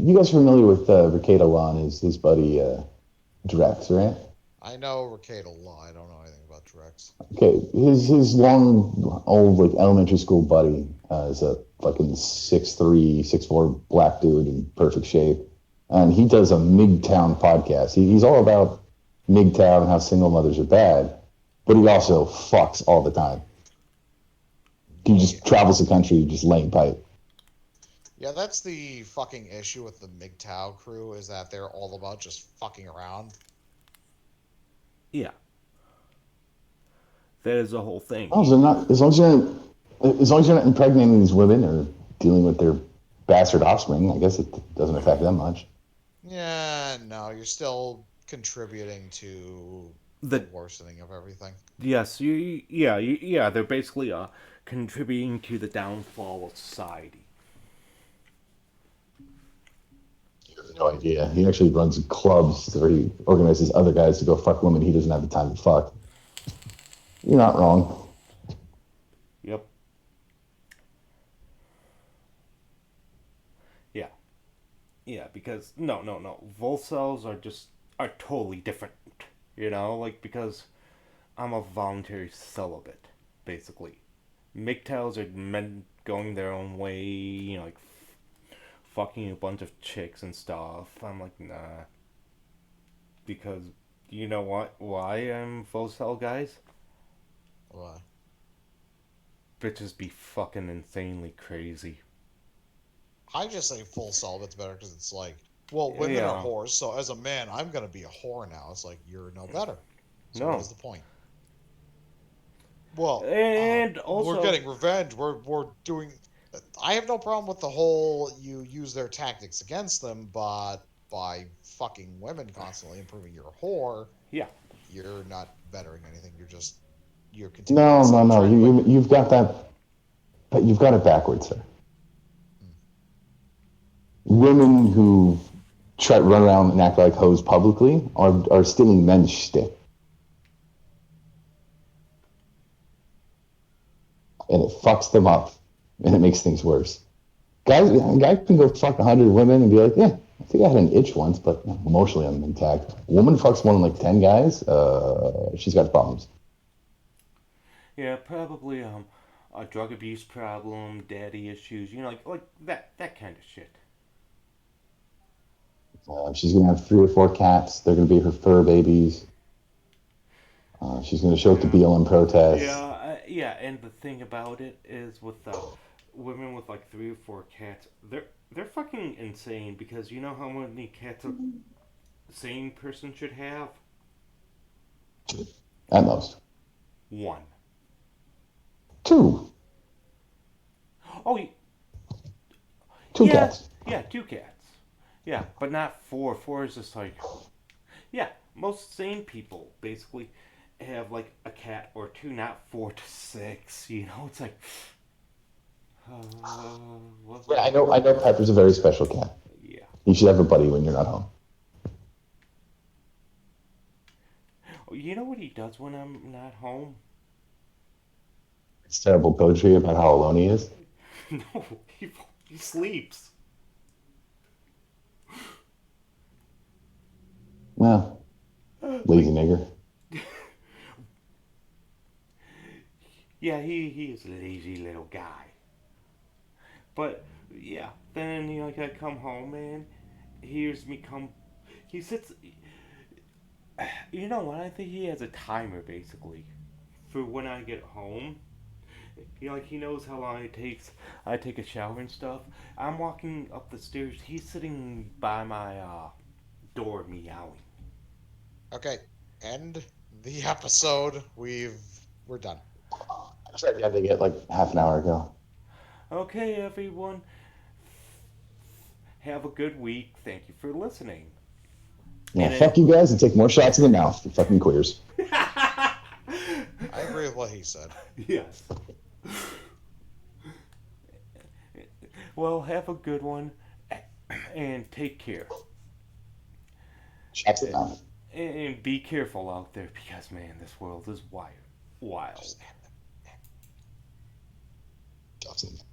You guys familiar with Ricardo Law and his buddy Drex, right? I know Ricardo Law. I don't know anything about Drex. Okay, his long old like elementary school buddy is a fucking 6'3", 6'4" black dude in perfect shape, and he does a MGTOW podcast. He's all about MGTOW and how single mothers are bad, but he also fucks all the time. He just travels the country just laying pipe. Yeah, that's the fucking issue with the MGTOW crew is that they're all about just fucking around. Yeah. That is the whole thing. Oh, so not as long as you're not impregnating these women or dealing with their bastard offspring, I guess it doesn't affect them much. Yeah, no, you're still contributing to the worsening of everything. Yes, yeah, they're basically contributing to the downfall of society. You have no idea. He actually runs clubs where he organizes other guys to go fuck women he doesn't have the time to fuck. You're not wrong. Yep. Yeah. Yeah, because no. Volcels are totally different. You know, like because I'm a voluntary celibate, basically. MGTOWs are men going their own way, you know, like fucking a bunch of chicks and stuff. I'm like, nah. Because you know what? Why I'm Volcel, guys? Why? Bitches be fucking insanely crazy. I just say full celibate's better because it's like, well, women are whores, so as a man, I'm gonna be a whore now. It's like you're no better. So what is the point? Well, and also we're getting revenge. We're doing. I have no problem with the whole you use their tactics against them, but by fucking women constantly and proving you're a whore, yeah, you're not bettering anything. You're continuing. No. You've got that, but you've got it backwards, sir. Women who try to run around and act like hoes publicly are stealing men's shtick. And it fucks them up, and it makes things worse. A guy can go fuck 100 women and be like, yeah, I think I had an itch once, but emotionally I'm intact. A woman fucks more than like 10 guys, she's got problems. Yeah, probably a drug abuse problem, daddy issues, like that kind of shit. She's gonna have 3 or 4 cats. They're gonna be her fur babies. She's gonna show up to BLM protests. Yeah, and the thing about it is with women with like 3 or 4 cats, they're fucking insane because you know how many cats a sane person should have? At most. 1. 2. Oh, 2 yeah, cats. yeah, 2 cats. Yeah, but not 4. 4 is just like, yeah, most sane people basically have like a cat or 2, not 4 to 6. It's like, Yeah, I know. Pepper's a very special cat. yeah. You should have a buddy when you're not home. You know what he does when I'm not home? It's terrible poetry about how alone he is. No, he sleeps. Well, lazy nigger. Yeah, he is a lazy little guy. But yeah, then like I come home, man. He hears me come. He sits. You know what? I think he has a timer basically for when I get home. He knows how long it takes. I take a shower and stuff. I'm walking up the stairs. He's sitting by my door meowing. Okay, end the episode. We're done. I tried ending it like half an hour ago. Okay, everyone. Have a good week. Thank you for listening. Yeah, fuck you guys and take more shots in the mouth, you fucking queers. I agree with what he said. Yes. Well, have a good one and take care. Shots in the mouth. And be careful out there because, man, this world is wild. Just end it. Shots in the mouth.